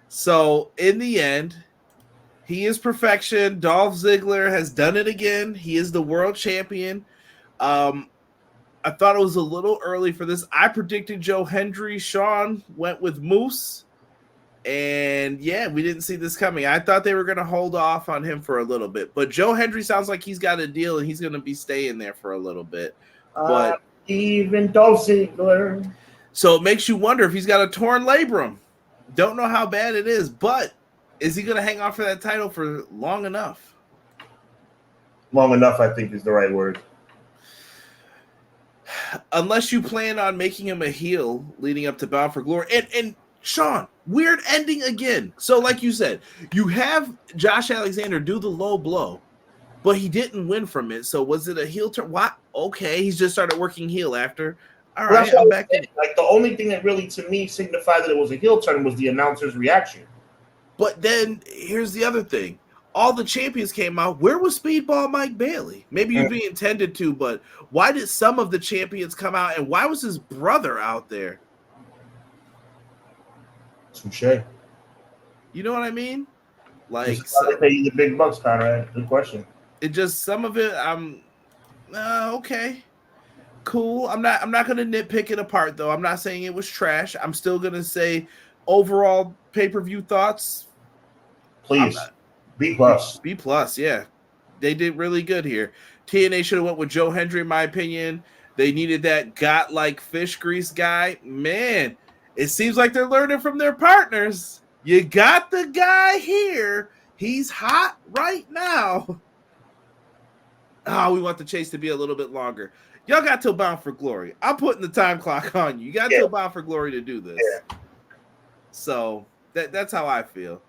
So, in the end, he is perfection. Dolph Ziggler has done it again. He is the world champion. I thought it was a little early for this. I predicted Joe Hendry. Sean went with Moose. And, yeah, we didn't see this coming. I thought they were going to hold off on him for a little bit. But Joe Hendry sounds like he's got a deal, and he's going to be staying there for a little bit. But even Dolph Ziggler. So it makes you wonder if he's got a torn labrum. Don't know how bad it is, but is he going to hang on for that title for long enough? Long enough, I think, is the right word. Unless you plan on making him a heel leading up to Bound for Glory. And Sean, weird ending again. So like you said, you have Josh Alexander do the low blow, but he didn't win from it. So was it a heel turn? What? Okay, he's just started working heel after. All right, I'm back in. Like, the only thing that really, to me, signified that it was a heel turn was the announcer's reaction. But then here's the other thing. All the champions came out. Where was Speedball Mike Bailey? Maybe you'd be intended to, but why did some of the champions come out, and why was his brother out there? Touche. You know what I mean? Like, they pay you the big bucks, Conrad. Good question. It just, some of it, I'm okay. Cool. I'm not gonna nitpick it apart though. I'm not saying it was trash. I'm still gonna say overall pay-per-view thoughts. Please. B plus. B plus, yeah. They did really good here. TNA should have went with Joe Hendry, in my opinion. They needed that got-like fish grease guy. Man, it seems like they're learning from their partners. You got the guy here. He's hot right now. Oh, we want the chase to be a little bit longer. Y'all got till Bound for Glory. I'm putting the time clock on you. You got till Bound for Glory to do this. Yeah. So that's how I feel.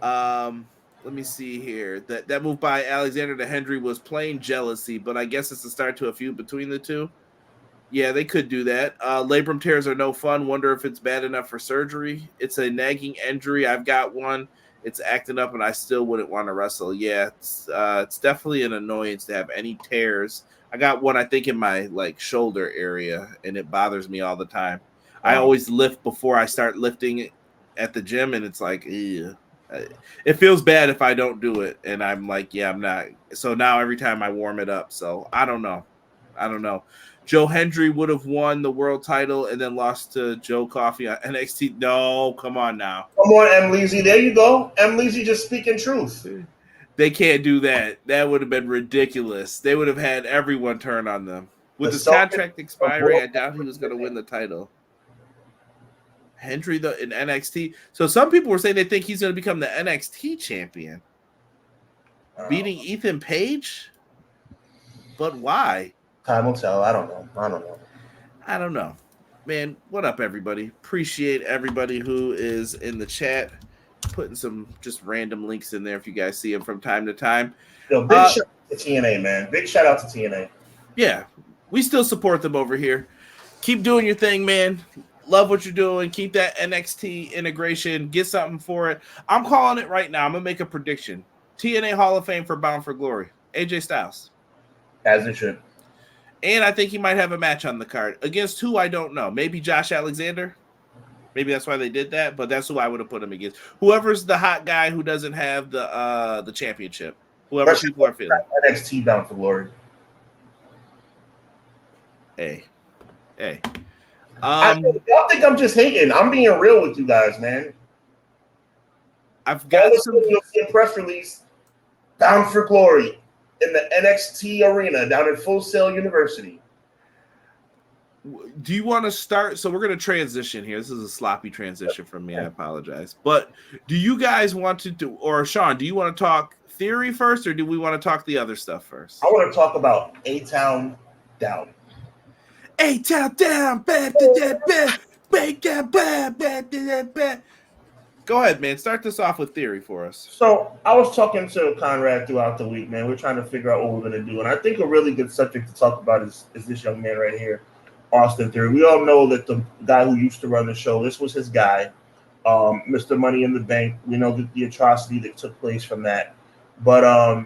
Let me see here. That move by Alexander to Hendry was plain jealousy, but I guess it's a start to a feud between the two. Yeah, they could do that. Labrum tears are no fun. Wonder if it's bad enough for surgery. It's a nagging injury. I've got one. It's acting up, and I still wouldn't want to wrestle. Yeah, it's definitely an annoyance to have any tears. I got one, I think, in my shoulder area, and it bothers me all the time. I always lift before I start lifting at the gym, and it's like, ew. It feels bad if I don't do it, and I'm like, yeah, I'm not. So now every time I warm it up, so I don't know. Joe Hendry would have won the world title and then lost to Joe Coffey on NXT. No, come on now. Come on, M. Leezy. There you go. M. Leezy just speaking truth. They can't do that. That would have been ridiculous. They would have had everyone turn on them. With his contract expiring, I doubt he was going to win the title. Hendry in NXT. So some people were saying they think he's going to become the NXT champion. Beating Ethan Page? But why? Time will tell. I don't know. Man, what up, everybody? Appreciate everybody who is in the chat. Putting some just random links in there if you guys see them from time to time. Yo, big shout out to TNA, man. Big shout out to TNA. Yeah, we still support them over here. Keep doing your thing, man. Love what you're doing. Keep that NXT integration. Get something for it. I'm calling it right now. I'm going to make a prediction. TNA Hall of Fame for Bound for Glory. AJ Styles. As it should. And I think he might have a match on the card. Against who, I don't know. Maybe Josh Alexander. Maybe that's why they did that, but that's who I would have put him against. Whoever's the hot guy who doesn't have the championship. Whoever people are feeling. NXT Bound for Glory. Hey. I don't think I'm just hating. I'm being real with you guys, man. I've got you'll see a press release. Bound for Glory in the NXT arena down at Full Sail University. Do you want to start? So we're going to transition here. This is a sloppy transition from me. I apologize. But do you guys want to do, or Sean, do you want to talk theory first, or do we want to talk the other stuff first? I want to talk about A-Town down. A-Town down. Back to that back. Go ahead, man. Start this off with theory for us. So I was talking to Conrad throughout the week, man. We're trying to figure out what we're going to do. And I think a really good subject to talk about is this young man right here, Austin Theory. We all know that the guy who used to run the show, this was his guy, Mr. Money in the Bank. We know the atrocity that took place from that. But, I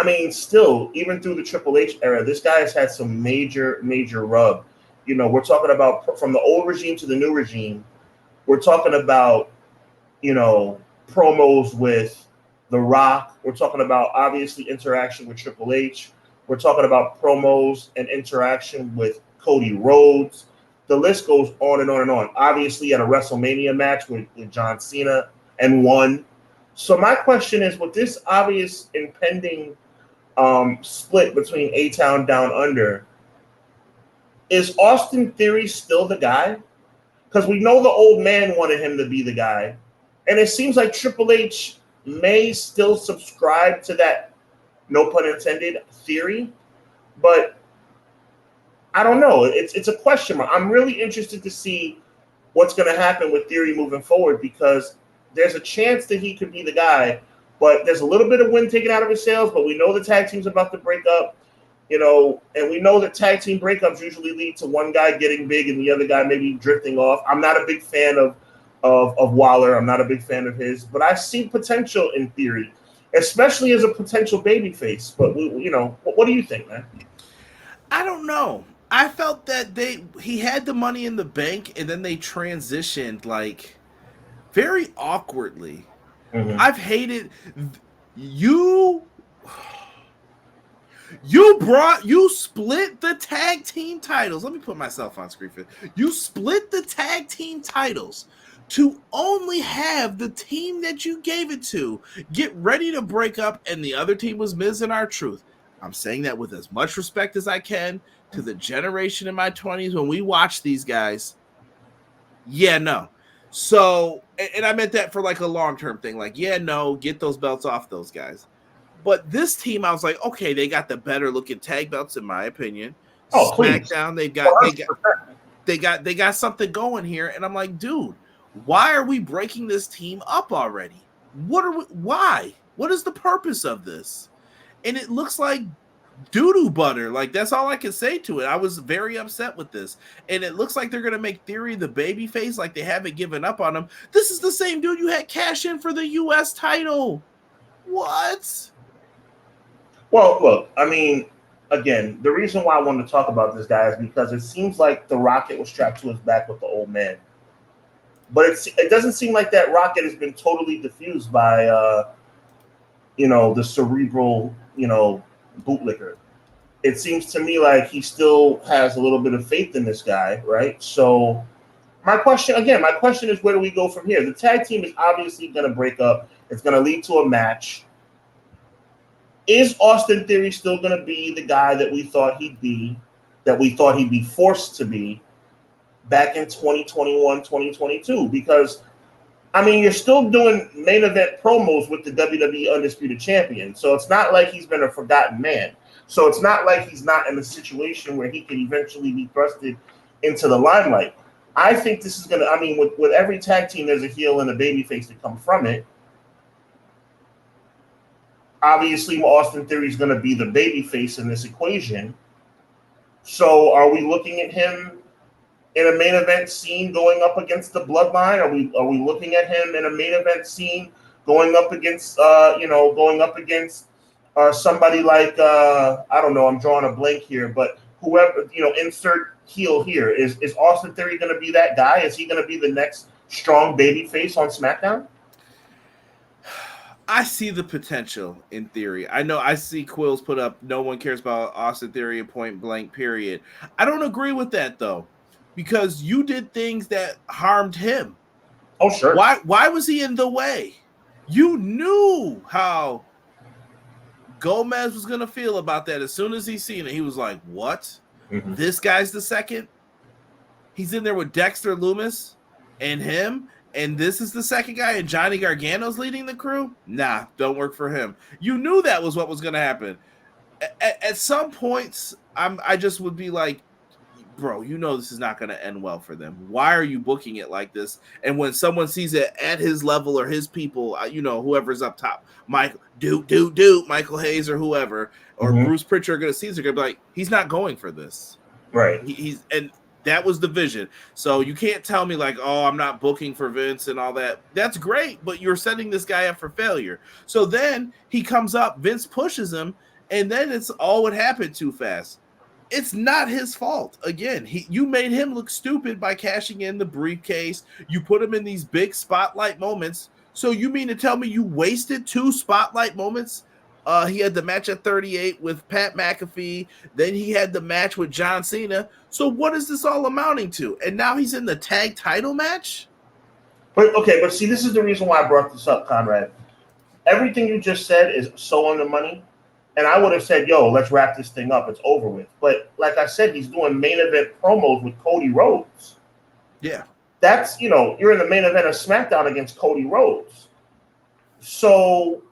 mean, still, even through the Triple H era, this guy has had some major rub. You know, we're talking about from the old regime to the new regime. We're talking about, you know, promos with The Rock. We're talking about, obviously, interaction with Triple H. We're talking about promos and interaction with Cody Rhodes. The list goes on and on and on. Obviously, at a WrestleMania match with John Cena and won. So my question is, with this obvious impending split between A-Town Down Under, is Austin Theory still the guy? Because we know the old man wanted him to be the guy. And it seems like Triple H may still subscribe to that, no pun intended, theory. But I don't know. It's a question mark. I'm really interested to see what's going to happen with Theory moving forward, because there's a chance that he could be the guy, but there's a little bit of wind taken out of his sails. But we know the tag team's about to break up, you know, and we know that tag team breakups usually lead to one guy getting big and the other guy maybe drifting off. I'm not a big fan of Waller. I'm not a big fan of his, but I see potential in Theory, especially as a potential babyface. But you know, what do you think, man? I don't know. I felt that he had the Money in the Bank, and then they transitioned like very awkwardly. Mm-hmm. I've hated you. You split the tag team titles. Let me put myself on screen for you. Split the tag team titles to only have the team that you gave it to get ready to break up, and the other team was Miz and R-Truth. I'm saying that with as much respect as I can to the generation in my 20s when we watched these guys. Yeah, no. So, and I meant that for like a long-term thing. Like, yeah, no, get those belts off those guys. But this team, I was like, okay, they got the better looking tag belts, in my opinion. Oh, SmackDown, they got something going here, and I'm like, dude, why are we breaking this team up already? Why? What is the purpose of this? And it looks like doo-doo butter. Like, that's all I can say to it. I was very upset with this. And it looks like they're going to make Theory the babyface, like they haven't given up on him. This is the same dude you had cash in for the U.S. title. What? Well, look, I mean, again, the reason why I wanted to talk about this guy is because it seems like the rocket was strapped to his back with the old man. But it doesn't seem like that rocket has been totally diffused by, the cerebral, bootlicker. It seems to me like he still has a little bit of faith in this guy, right? So my question is, where do we go from here? The tag team is obviously going to break up. It's going to lead to a match. Is Austin Theory still going to be the guy that we thought he'd be, forced to be back in 2021, 2022? Because, I mean, you're still doing main event promos with the WWE Undisputed Champion. So it's not like he's been a forgotten man. So it's not like he's not in a situation where he can eventually be thrusted into the limelight. I think this is going to, I mean, with every tag team, there's a heel and a babyface that come from it. Obviously, Austin Theory is going to be the babyface in this equation. So are we looking at him in a main event scene going up against the Bloodline? Are we looking at him in a main event scene going up against somebody like I don't know, I'm drawing a blank here, but whoever, insert heel here. Is Austin Theory going to be that guy? Is he going to be the next strong babyface on SmackDown? I see the potential in Theory. I know I see Quills put up, no one cares about Austin Theory at point blank, period. I don't agree with that, though, because you did things that harmed him. Oh, sure. Why was he in the way? You knew how Gomez was going to feel about that. As soon as he seen it, he was like, what? Mm-hmm. This guy's the second? He's in there with Dexter Lumis and him, and this is the second guy, and Johnny Gargano's leading the crew? Nah, don't work for him. You knew that was what was going to happen. At some points, I just would be like, bro, you know this is not going to end well for them. Why are you booking it like this? And when someone sees it at his level or his people, whoever's up top, Michael Hayes or whoever, or Bruce Pritchard are going to see this, they're going to be like, he's not going for this. Right. And that was the vision. So you can't tell me like, oh, I'm not booking for Vince and all that. That's great, but you're setting this guy up for failure. So then he comes up, Vince pushes him, and then it's all what happened too fast. It's not his fault. Again, you made him look stupid by cashing in the briefcase. You put him in these big spotlight moments. So you mean to tell me you wasted 2 spotlight moments? He had the match at 38 with Pat McAfee. Then he had the match with John Cena. So what is this all amounting to? And now he's in the tag title match? But see, this is the reason why I brought this up, Conrad. Everything you just said is so on the money. And I would have said, yo, let's wrap this thing up. It's over with. But like I said, he's doing main event promos with Cody Rhodes. Yeah. That's, you're in the main event of SmackDown against Cody Rhodes. So,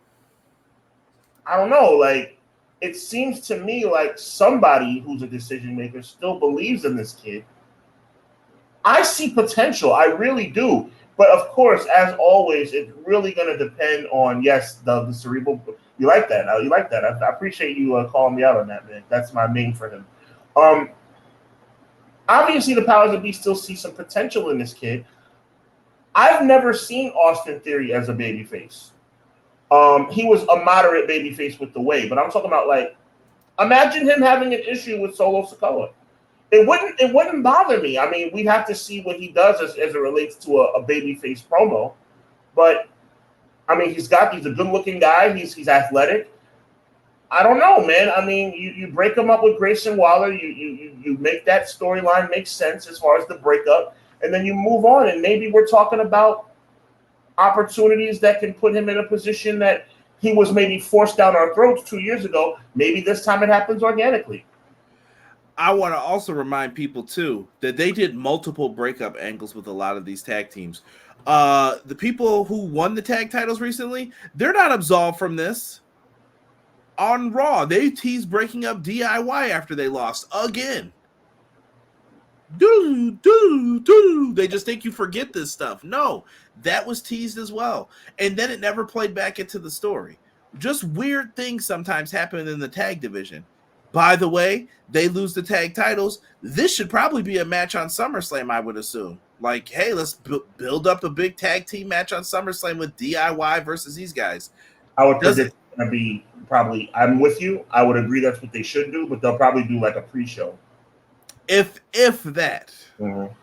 I don't know. Like, it seems to me like somebody who's a decision maker still believes in this kid. I see potential. I really do. But, of course, as always, it's really going to depend on, yes, the cerebral. You like that. You like that. I appreciate you calling me out on that, man. That's my main for him. Obviously, the powers that be still see some potential in this kid. I've never seen Austin Theory as a babyface. He was a moderate babyface with the way, but I'm talking about, like, imagine him having an issue with Solo Sikoa. It wouldn't bother me. I mean, we'd have to see what he does as it relates to a babyface promo, but I mean, he's a good-looking guy. He's athletic. I don't know, man. I mean, you break him up with Grayson Waller. You make that storyline make sense as far as the breakup, and then you move on. And maybe we're talking about opportunities that can put him in a position that he was maybe forced down our throats 2 years ago. Maybe this time it happens organically. I want to also remind people, too, that they did multiple breakup angles with a lot of these tag teams. The people who won the tag titles recently, they're not absolved from this. On Raw, they teased breaking up DIY after they lost again. They just think you forget this stuff. No, that was teased as well. And then it never played back into the story. Just weird things sometimes happen in the tag division. By the way, they lose the tag titles. This should probably be a match on SummerSlam, I would assume. Like, hey, let's build up a big tag team match on SummerSlam with DIY versus these guys. I would predict it's going to be probably, I'm with you. I would agree that's what they should do, but they'll probably do like a pre-show. If that.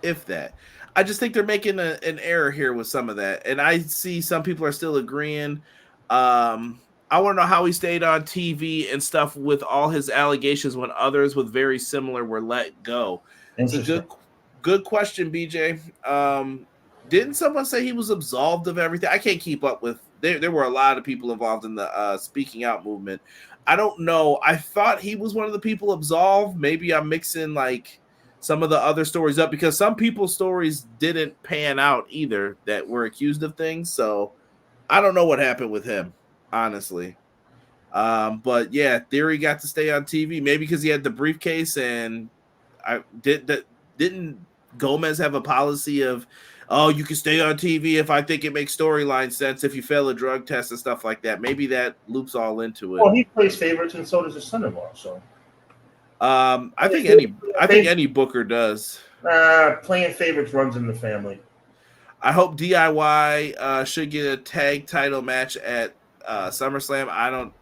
If that. I just think they're making an error here with some of that. And I see some people are still agreeing. I want to know how he stayed on TV and stuff with all his allegations when others with very similar were let go. It's a good question, BJ. Didn't someone say he was absolved of everything? I can't keep up with. There were a lot of people involved in the speaking out movement. I don't know. I thought he was one of the people absolved. Maybe I'm mixing like some of the other stories up because some people's stories didn't pan out either that were accused of things. So I don't know what happened with him, honestly. But yeah, Theory got to stay on TV, maybe because he had the briefcase. And didn't Gomez have a policy of, oh, you can stay on TV if I think it makes storyline sense if you fail a drug test and stuff like that. Maybe that loops all into it. Well, he plays favorites, and so does his son-in-law. So, I think any booker does. Playing favorites runs in the family. I hope DIY should get a tag title match at SummerSlam. I don't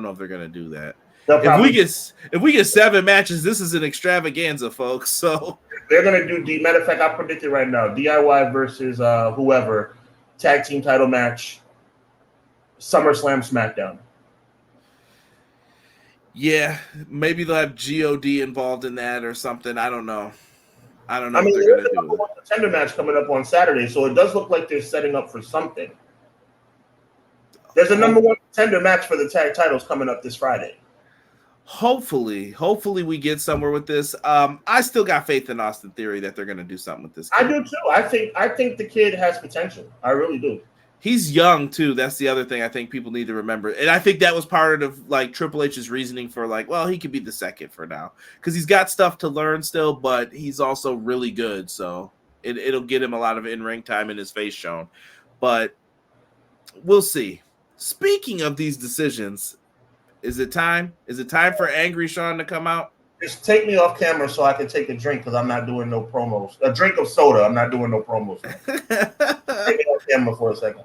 know if they're gonna do that. If we get 7 matches, this is an extravaganza, folks. So they're gonna do. Matter of fact, I predict it right now: DIY versus whoever, tag team title match, SummerSlam, SmackDown. Yeah, maybe they'll have God involved in that or something. I don't know. I mean, there's a number one contender match coming up on Saturday, so it does look like they're setting up for something. There's a number one contender match for the tag titles coming up this Friday. Hopefully we get somewhere with this. I still got faith in Austin Theory that they're going to do something with this kid. I do too. I think the kid has potential. I really do. He's young too. That's the other thing I think people need to remember. And I think that was part of like Triple H's reasoning for like, well, he could be the second for now because he's got stuff to learn still, but he's also really good. So it'll get him a lot of in-ring time and his face shown. But we'll see. Speaking of these decisions, is it time? Is it time for Angry Sean to come out? Just take me off camera so I can take a drink because I'm not doing no promos. A drink of soda. I'm not doing no promos. Take me off camera for a second.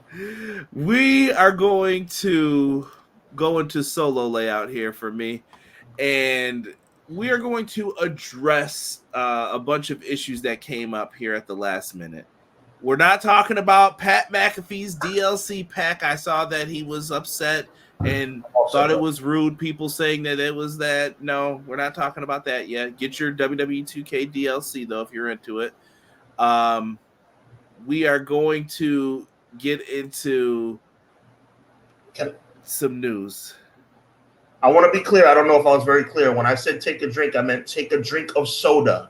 We are going to go into solo layout here for me, and we are going to address a bunch of issues that came up here at the last minute. We're not talking about Pat McAfee's DLC pack. I saw that he was upset and thought it was rude. People saying that it was that. No, we're not talking about that yet. Get your WWE 2K DLC, though, if you're into it. We are going to get into some news. I want to be clear. I don't know if I was very clear. When I said take a drink, I meant take a drink of soda.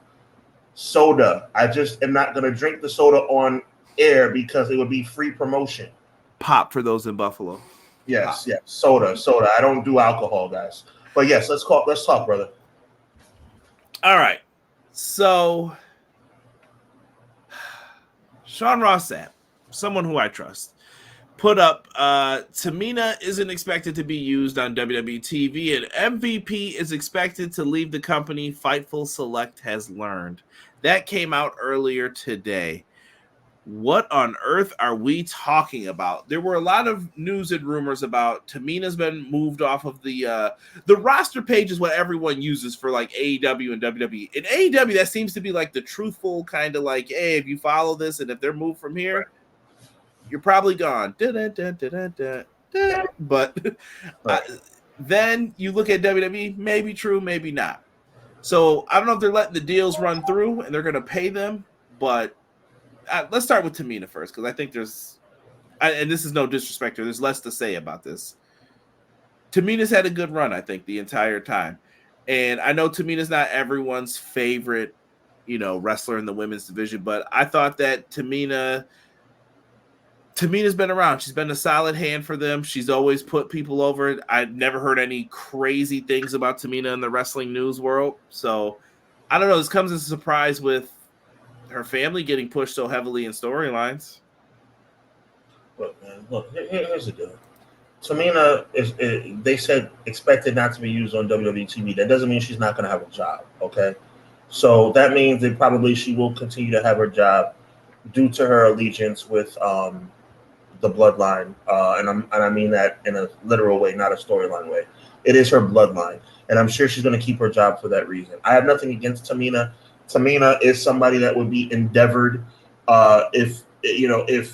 Soda. I just am not going to drink the soda on air because it would be free promotion. Pop for those in Buffalo. Yes, Pop. Yes. Soda. I don't do alcohol, guys. But yes, let's talk, brother. All right. So Sean Ross Sapp, someone who I trust, put up Tamina isn't expected to be used on WWE TV and MVP is expected to leave the company, Fightful Select has learned. That came out earlier today. What on earth are we talking about? There were a lot of news and rumors about Tamina's been moved off of the roster page is what everyone uses for like AEW and WWE. In AEW, that seems to be like the truthful kind of like, hey, if you follow this and if they're moved from here, you're probably gone. But then you look at WWE, maybe true, maybe not. So I don't know if they're letting the deals run through and they're going to pay them, but let's start with Tamina first because I think and this is no disrespect, there's less to say about this. Tamina's had a good run, I think, the entire time. And I know Tamina's not everyone's favorite, wrestler in the women's division, but I thought that Tamina's been around. She's been a solid hand for them. She's always put people over. I've never heard any crazy things about Tamina in the wrestling news world. So I don't know. This comes as a surprise with her family getting pushed so heavily in storylines. Look, man. Look, here's the deal. Tamina they said expected not to be used on WWE TV. That doesn't mean she's not going to have a job. Okay, so that means that probably she will continue to have her job due to her allegiance with the bloodline, and I mean that in a literal way, not a storyline way. It is her bloodline, and I'm sure she's going to keep her job for that reason. I have nothing against Tamina. Tamina is somebody that would be endeavored if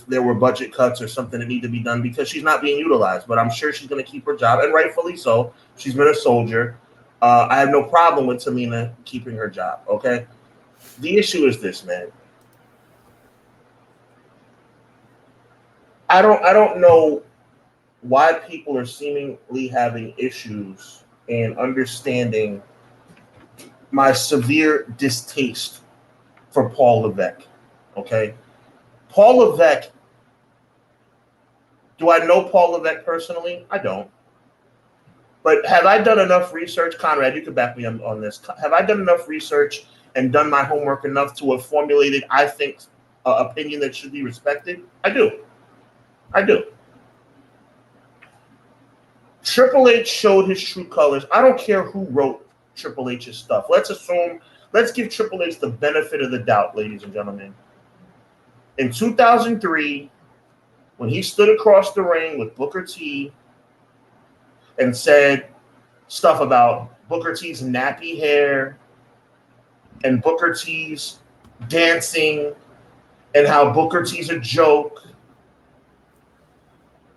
there were budget cuts or something that need to be done because she's not being utilized. But I'm sure she's going to keep her job, and rightfully so. She's been a soldier. I have no problem with Tamina keeping her job. Okay, the issue is this, man. I don't know why people are seemingly having issues and understanding my severe distaste for Paul Levesque. Okay, Paul Levesque. Do I know Paul Levesque personally? I don't. But have I done enough research, Conrad? You could back me up on this. Have I done enough research and done my homework enough to have formulated, I think, an opinion that should be respected? I do. I do. Triple H showed his true colors. I don't care who wrote Triple H's stuff. Let's give Triple H the benefit of the doubt, ladies and gentlemen. In 2003, when he stood across the ring with Booker T and said stuff about Booker T's nappy hair and Booker T's dancing and how Booker T's a joke,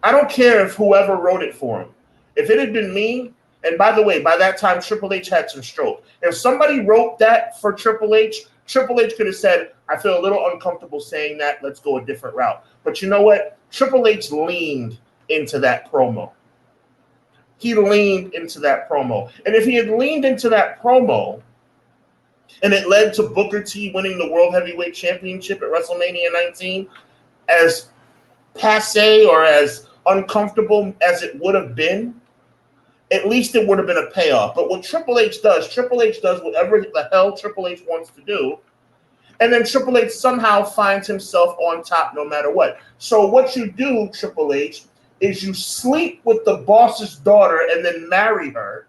I don't care if whoever wrote it for him. If it had been me, and by the way, by that time, Triple H had some stroke. If somebody wrote that for Triple H could have said, I feel a little uncomfortable saying that. Let's go a different route. But you know what? Triple H leaned into that promo. He leaned into that promo. And if he had leaned into that promo and it led to Booker T winning the World Heavyweight Championship at WrestleMania 19, as passe or as uncomfortable as it would have been, at least it would have been a payoff. But what Triple H does whatever the hell Triple H wants to do, and then Triple H somehow finds himself on top no matter what. So what you do, Triple H, is you sleep with the boss's daughter and then marry her.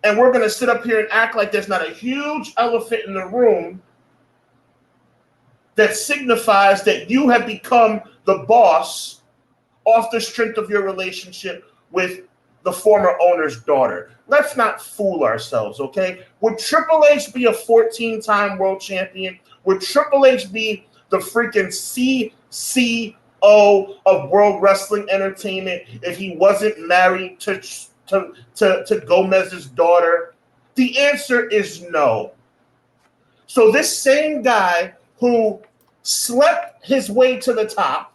And we're going to sit up here and act like there's not a huge elephant in the room that signifies that you have become the boss off the strength of your relationship with the former owner's daughter. Let's not fool ourselves, okay? Would Triple H be a 14-time world champion? Would Triple H be the freaking CCO of World Wrestling Entertainment if he wasn't married to Gomez's daughter? The answer is no. So this same guy who slept his way to the top,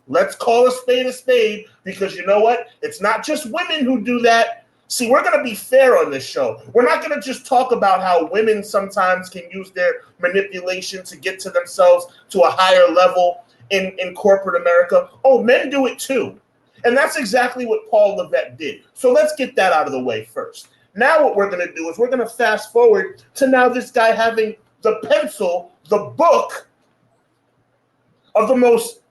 let's call a spade, because you know what? It's not just women who do that. See, we're going to be fair on this show. We're not going to just talk about how women sometimes can use their manipulation to get to themselves to a higher level in corporate America. Oh, men do it too. And that's exactly what Paul Levesque did. So let's get that out of the way first. Now what we're going to do is we're going to fast forward to now this guy having the pencil, the book of the most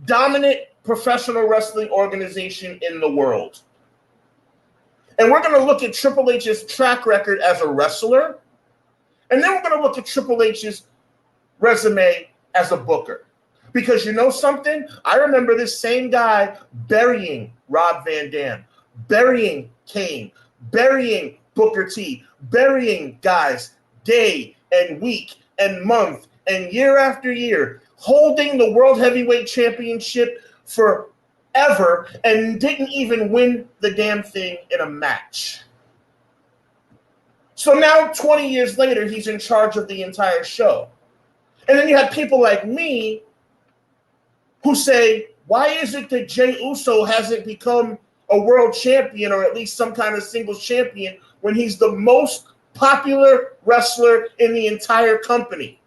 dominant professional wrestling organization in the world. And we're going to look at Triple H's track record as a wrestler. And then we're going to look at Triple H's resume as a booker. Because you know something? I remember this same guy burying Rob Van Dam, burying Kane, burying Booker T, burying guys day and week and month and year after year, holding the World Heavyweight Championship forever and didn't even win the damn thing in a match. So now, 20 years later, he's in charge of the entire show. And then you have people like me who say, why is it that Jey Uso hasn't become a world champion or at least some kind of singles champion when he's the most popular wrestler in the entire company?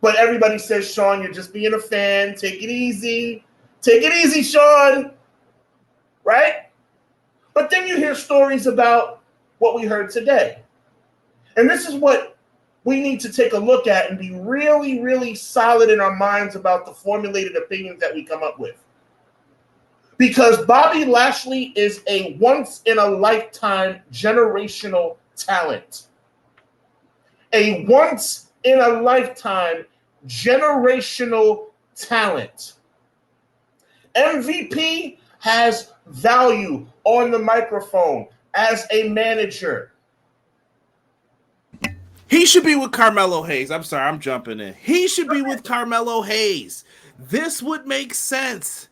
But everybody says, Sean, you're just being a fan. Take it easy. Take it easy, Sean. Right? But then you hear stories about what we heard today. And this is what we need to take a look at and be really, really solid in our minds about the formulated opinions that we come up with. Because Bobby Lashley is a once-in-a-lifetime generational talent. A once-in-a-lifetime generational talent. MVP has value on the microphone as a manager. He should be with Carmelo Hayes. I'm sorry, I'm jumping in. He should be with Carmelo Hayes. This would make sense.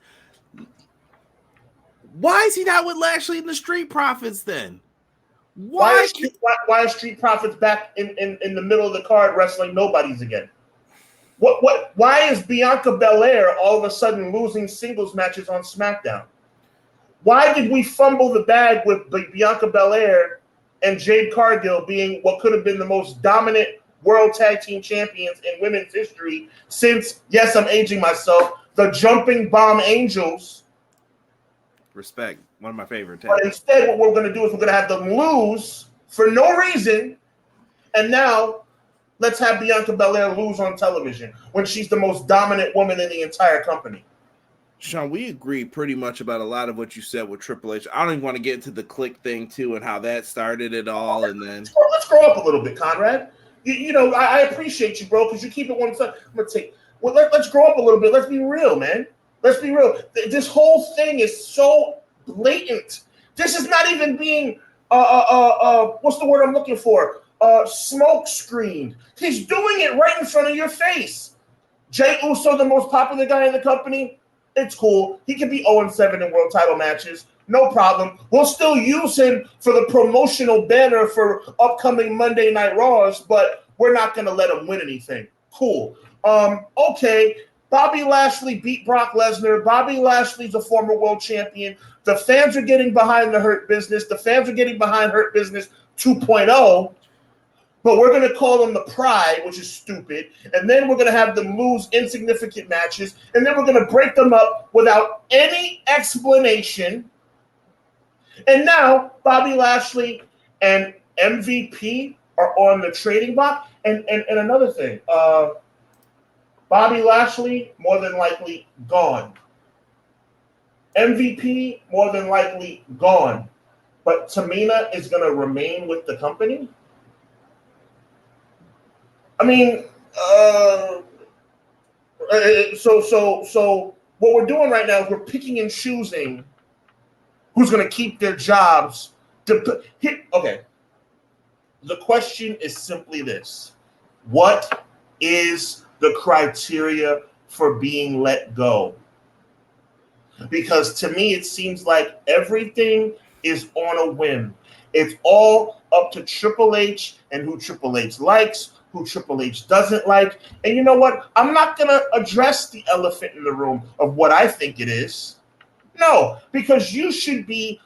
Why is he not with Lashley and the Street Profits then? Why is Street Profits back in the middle of the card wrestling nobodies again? Why is Bianca Belair all of a sudden losing singles matches on SmackDown? Why did we fumble the bag with Bianca Belair and Jade Cargill being what could have been the most dominant world tag team champions in women's history since, yes, I'm aging myself, the Jumping Bomb Angels? Respect. One of my favorite tags. But instead, what we're going to do is we're going to have them lose for no reason, and now let's have Bianca Belair lose on television when she's the most dominant woman in the entire company. Sean, we agree pretty much about a lot of what you said with Triple H. I don't even want to get into the click thing too and how that started it all. And then let's grow up a little bit, Conrad. You know, I appreciate you, bro, because you keep it one side. Let's grow up a little bit. Let's be real, man. Let's be real. This whole thing is so blatant. This is not even being what's the word I'm looking for? Smoke screened. He's doing it right in front of your face. Jey Uso, the most popular guy in the company. It's cool. He can be 0-7 in world title matches. No problem. We'll still use him for the promotional banner for upcoming Monday Night Raws, but we're not going to let him win anything. Cool. Okay. Bobby Lashley beat Brock Lesnar. Bobby Lashley's a former world champion. The fans are getting behind the Hurt Business. The fans are getting behind Hurt Business 2.0. But we're going to call them the Pride, which is stupid. And then we're going to have them lose insignificant matches. And then we're going to break them up without any explanation. And now Bobby Lashley and MVP are on the trading block. And another thing, Bobby Lashley, more than likely gone. MVP, more than likely gone. But Tamina is going to remain with the company. I mean, so what we're doing right now is we're picking and choosing who's going to keep their jobs. Okay. The question is simply this. What is the criteria for being let go? Because to me, it seems like everything is on a whim. It's all up to Triple H and who Triple H likes, who Triple H doesn't like. And you know what? I'm not going to address the elephant in the room of what I think it is. No, because you should be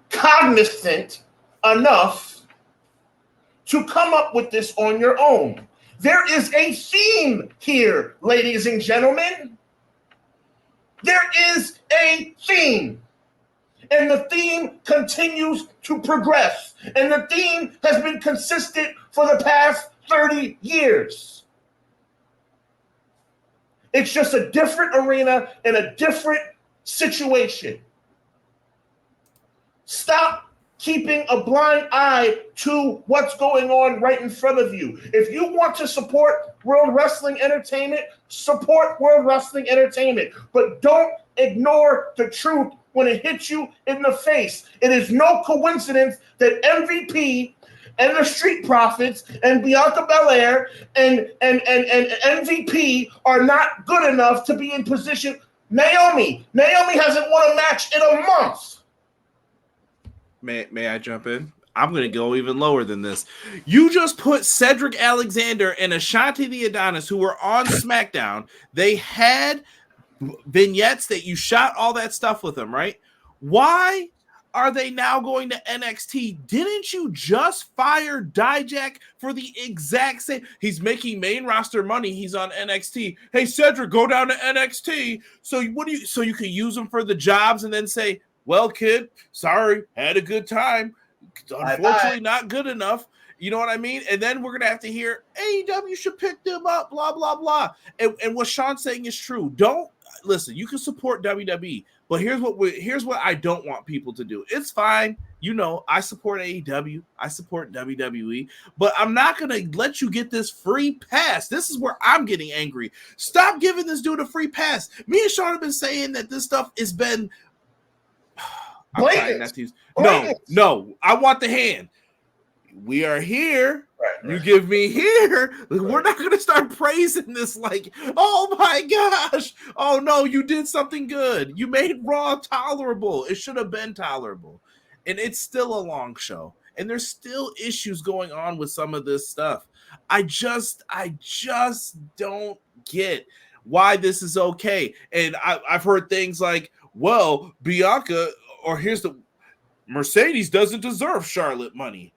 cognizant enough to come up with this on your own. There is a theme here, ladies and gentlemen. There is a theme. And the theme continues to progress. And the theme has been consistent for the past 30 years. It's just a different arena and a different situation. Stop keeping a blind eye to what's going on right in front of you. If you want to support World Wrestling Entertainment, support World Wrestling Entertainment. But don't ignore the truth when it hits you in the face. It is no coincidence that MVP and the Street Profits and Bianca Belair and MVP are not good enough to be in position. Naomi hasn't won a match in a month. May I jump in? I'm going to go even lower than this. You just put Cedric Alexander and Ashanti the Adonis, who were on SmackDown. They had vignettes that you shot all that stuff with them, right? Why are they now going to NXT? Didn't you just fire Dijak for the exact same? He's making main roster money. He's on NXT. Hey, Cedric, go down to NXT. So you can use him for the jobs and then say, well, kid, sorry, had a good time. Unfortunately, not good enough. You know what I mean? And then we're going to have to hear AEW should pick them up, blah, blah, blah. And what Sean's saying is true. Don't listen, you can support WWE, but here's what I don't want people to do. It's fine. You know, I support AEW, I support WWE, but I'm not going to let you get this free pass. This is where I'm getting angry. Stop giving this dude a free pass. Me and Sean have been saying that this stuff has been No, I want the hand. We are here. Right. You give me here. Right. We're not going to start praising this like, oh my gosh. Oh no, you did something good. You made Raw tolerable. It should have been tolerable. And it's still a long show. And there's still issues going on with some of this stuff. I just don't get why this is okay. And I've heard things like, well, Bianca, or here's the Mercedes doesn't deserve Charlotte money.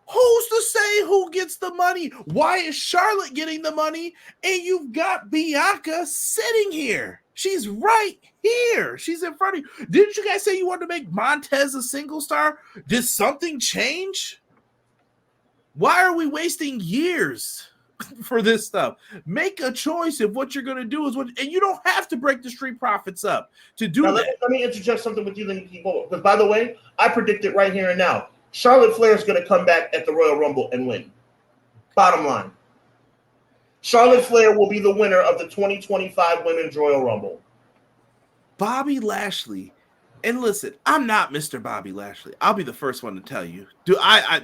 Who's to say who gets the money? Why is Charlotte getting the money? And you've got Bianca sitting here. She's right here. She's in front of you. Didn't you guys say you wanted to make Montez a single star? Did something change? Why are we wasting years for this stuff? Make a choice if what you're going to do is what, and you don't have to break the Street Profits up to do that. Let me interject something with you, then people. Because by the way, I predict it right here and now. Charlotte Flair is going to come back at the Royal Rumble and win. Bottom line. Charlotte Flair will be the winner of the 2025 Women's Royal Rumble. Bobby Lashley. And listen, I'm not Mr. Bobby Lashley. I'll be the first one to tell you.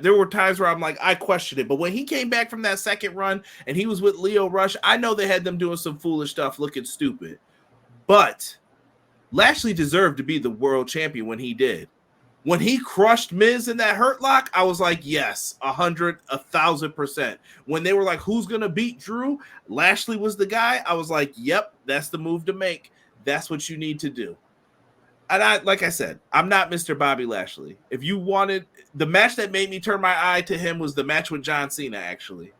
There were times where I'm like, I questioned it. But when he came back from that second run and he was with Lio Rush, I know they had them doing some foolish stuff, looking stupid. But Lashley deserved to be the world champion when he did. When he crushed Miz in that Hurt Lock, I was like, yes, 1,000%. When they were like, who's going to beat Drew? Lashley was the guy. I was like, yep, that's the move to make. That's what you need to do. And like I said, I'm not Mr. Bobby Lashley. If you wanted, the match that made me turn my eye to him was the match with John Cena, actually.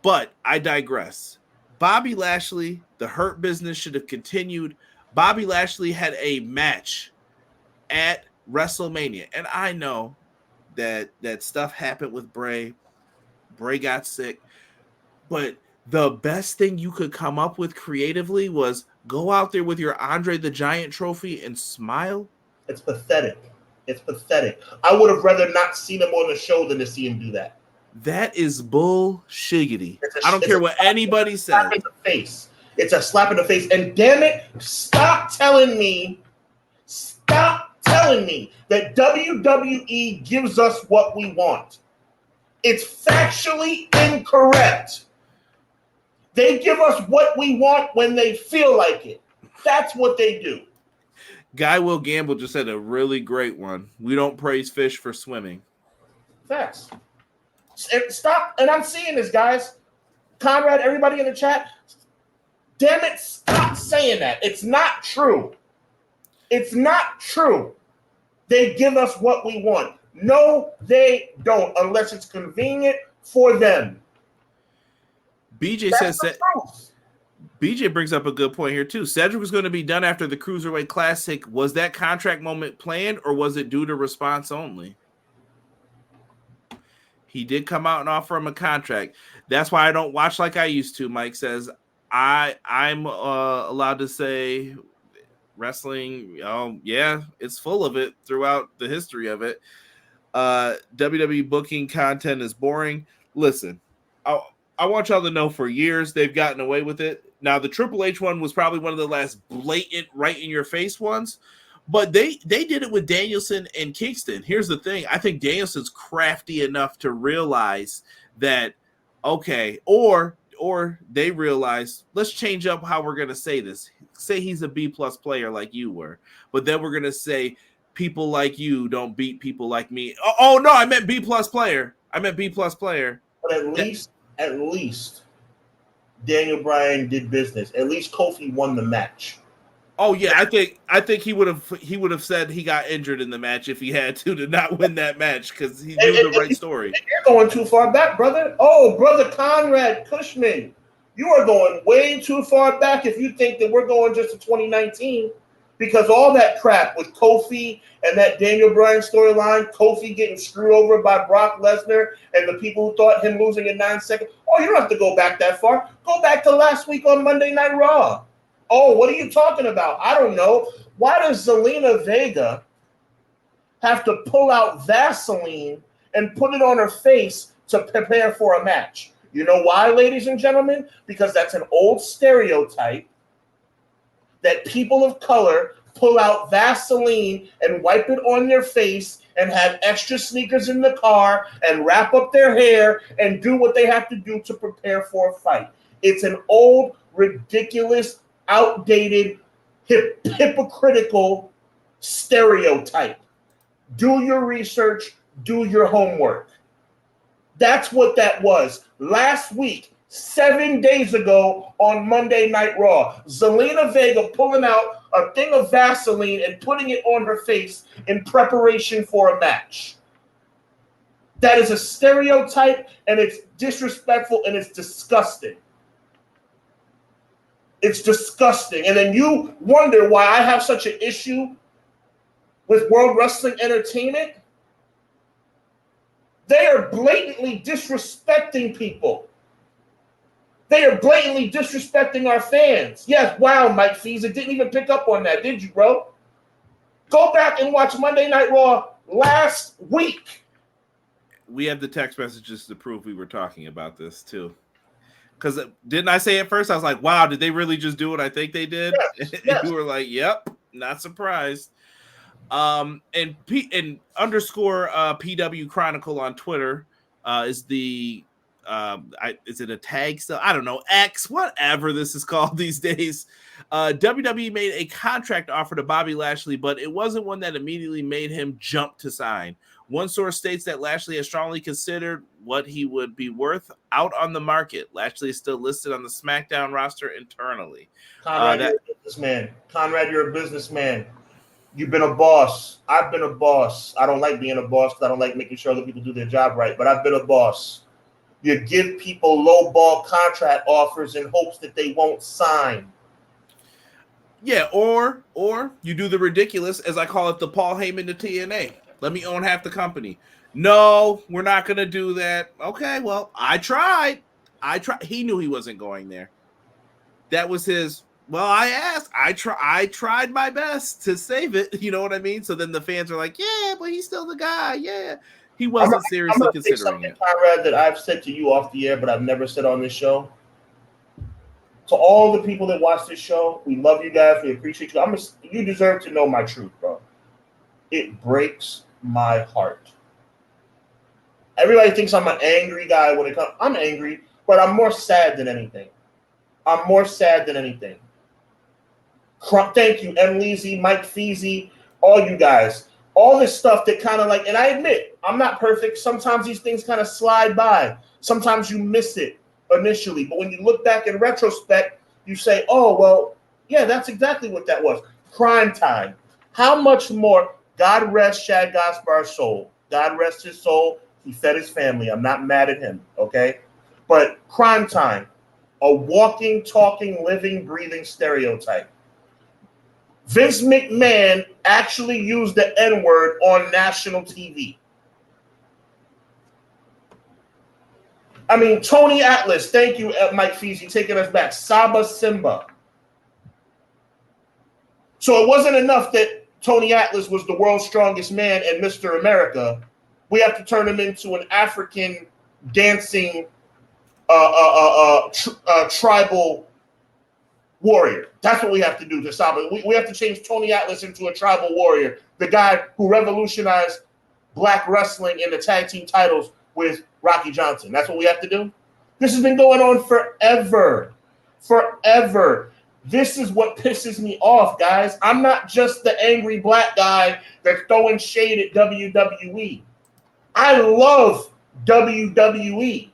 But I digress. Bobby Lashley, the Hurt Business should have continued. Bobby Lashley had a match at WrestleMania, and I know that stuff happened with Bray. Bray got sick, but the best thing you could come up with creatively was go out there with your Andre the Giant trophy and smile. It's pathetic. It's pathetic. I would have rather not seen him on the show than to see him do that. That is bullshiggity. I don't care what anybody says. It's a slap in the face. And damn it, stop telling me that WWE gives us what we want. It's factually incorrect. They give us what we want when they feel like it. That's what they do. Guy Will Gamble just had a really great one. We don't praise fish for swimming. Facts. Stop. And I'm seeing this, guys. Conrad, everybody in the chat. Damn it, stop saying that. It's not true. It's not true. They give us what we want. No, they don't, unless it's convenient for them. BJ says that. BJ brings up a good point here too. Cedric was going to be done after the Cruiserweight Classic. Was that contract moment planned, or was it due to response only? He did come out and offer him a contract. That's why I don't watch like I used to. Mike says I'm allowed to say wrestling. Yeah, it's full of it throughout the history of it. WWE booking content is boring. Listen, I want y'all to know for years they've gotten away with it. Now, the Triple H one was probably one of the last blatant, right-in-your-face ones, but they did it with Danielson and Kingston. Here's the thing. I think Danielson's crafty enough to realize that, okay, or they realize, let's change up how we're going to say this. Say he's a B-plus player like you were, but then we're going to say people like you don't beat people like me. Oh no, I meant B-plus player. But at least Daniel Bryan did business. At least Kofi won the match. Oh yeah, I think he would have said he got injured in the match if he had to not win that match because he knew the right story. You're going too far back, brother. Oh, brother Conrad Cushman, you are going way too far back if you think that we're going just to 2019. Because all that crap with Kofi and that Daniel Bryan storyline, Kofi getting screwed over by Brock Lesnar and the people who thought him losing in 9 seconds. Oh, you don't have to go back that far. Go back to last week on Monday Night Raw. Oh, what are you talking about? I don't know. Why does Zelina Vega have to pull out Vaseline and put it on her face to prepare for a match? You know why, ladies and gentlemen? Because that's an old stereotype that people of color pull out Vaseline and wipe it on their face and have extra sneakers in the car and wrap up their hair and do what they have to do to prepare for a fight. It's an old, ridiculous, outdated, hypocritical stereotype. Do your research, do your homework. That's what that was. Last week, 7 days ago on Monday Night Raw, Zelina Vega pulling out a thing of Vaseline and putting it on her face in preparation for a match. That is a stereotype, and it's disrespectful, and it's disgusting. It's disgusting. And then you wonder why I have such an issue with World Wrestling Entertainment. They are blatantly disrespecting people. They are blatantly disrespecting our fans. Yes, wow, Mike Fees, didn't even pick up on that, did you, bro? Go back and watch Monday Night Raw last week. We have the text messages to prove we were talking about this, too. Because didn't I say at first? I was like, wow, did they really just do what I think they did? Yes, And yes. you were like, yep, not surprised. And underscore PW Chronicle on Twitter is the is it a tag still? I don't know, X, whatever this is called these days. WWE made a contract offer to Bobby Lashley, but it wasn't one that immediately made him jump to sign. One source states that Lashley has strongly considered what he would be worth out on the market. Lashley is still listed on the SmackDown roster internally. Conrad, you're a businessman. Conrad, you're a businessman. You've been a boss. I've been a boss. I don't like being a boss because I don't like making sure other people do their job right, but I've been a boss. You give people low-ball contract offers in hopes that they won't sign. Yeah, or you do the ridiculous, as I call it, the Paul Heyman to TNA. Let me own half the company. No, we're not going to do that. Okay, well, I tried. He knew he wasn't going there. That was his, well, I asked. I tried my best to save it. You know what I mean? So then the fans are like, yeah, but he's still the guy. Yeah. He wasn't seriously considering it. Conrad, that I've said to you off the air, but I've never said on this show. To all the people that watch this show, we love you guys. We appreciate you. You deserve to know my truth, bro. It breaks my heart. Everybody thinks I'm an angry guy when it comes. I'm angry, but I'm more sad than anything. I'm more sad than anything. Thank you, M. Leezy, Mike Feezy, all you guys. All this stuff that kind of like, and I admit, I'm not perfect. Sometimes these things kind of slide by. Sometimes you miss it initially. But when you look back in retrospect, you say, oh, well, yeah, that's exactly what that was. Crime Time. How much more? God rest Shad Gaspard's soul. God rest his soul. He fed his family. I'm not mad at him, okay? But Crime Time, a walking, talking, living, breathing stereotype. Vince McMahon actually used the N-word on national TV. I mean, Tony Atlas, thank you, Mike Feezy, taking us back. Saba Simba. So it wasn't enough that Tony Atlas was the world's strongest man and Mr. America. We have to turn him into an African dancing tribal warrior. That's what we have to do to Saba. We have to change Tony Atlas into a tribal warrior, the guy who revolutionized black wrestling in the tag team titles with Rocky Johnson. That's what we have to do. This has been going on forever. Forever. This is what pisses me off, guys. I'm not just the angry black guy that's throwing shade at WWE. I love WWE.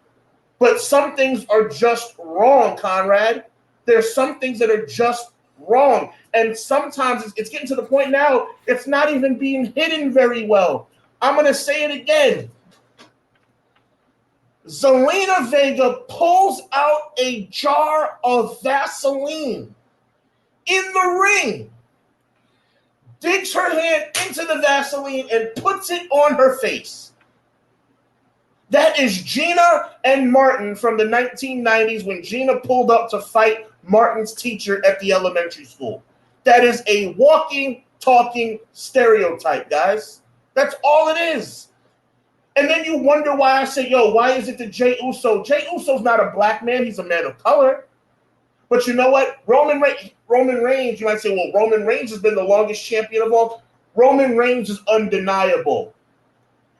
But some things are just wrong, Conrad. There's some things that are just wrong. And sometimes it's getting to the point now, it's not even being hidden very well. I'm going to say it again. Zelina Vega pulls out a jar of Vaseline in the ring digs her hand into the Vaseline and puts it on her face. That is Gina and Martin from the 1990s when Gina pulled up to fight Martin's teacher at the elementary school. That is a walking, talking stereotype, guys. That's all it is. And then you wonder why I say, yo, why is it that Jey Uso's not a black man, he's a man of color. But you know what? Roman Reigns, you might say, well, Roman Reigns has been the longest champion of all. Roman Reigns is undeniable.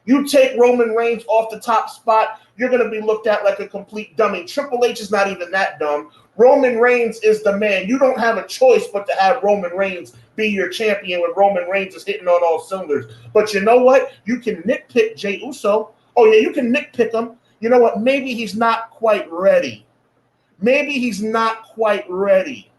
You take Roman Reigns off the top spot, you're going to be looked at like a complete dummy. Triple H is not even that dumb. Roman Reigns is the man. You don't have a choice but to have Roman Reigns be your champion when Roman Reigns is hitting on all cylinders. But you know what? You can nitpick Jey Uso. Oh, yeah, you can nitpick him. You know what? Maybe he's not quite ready. Maybe he's not quite ready.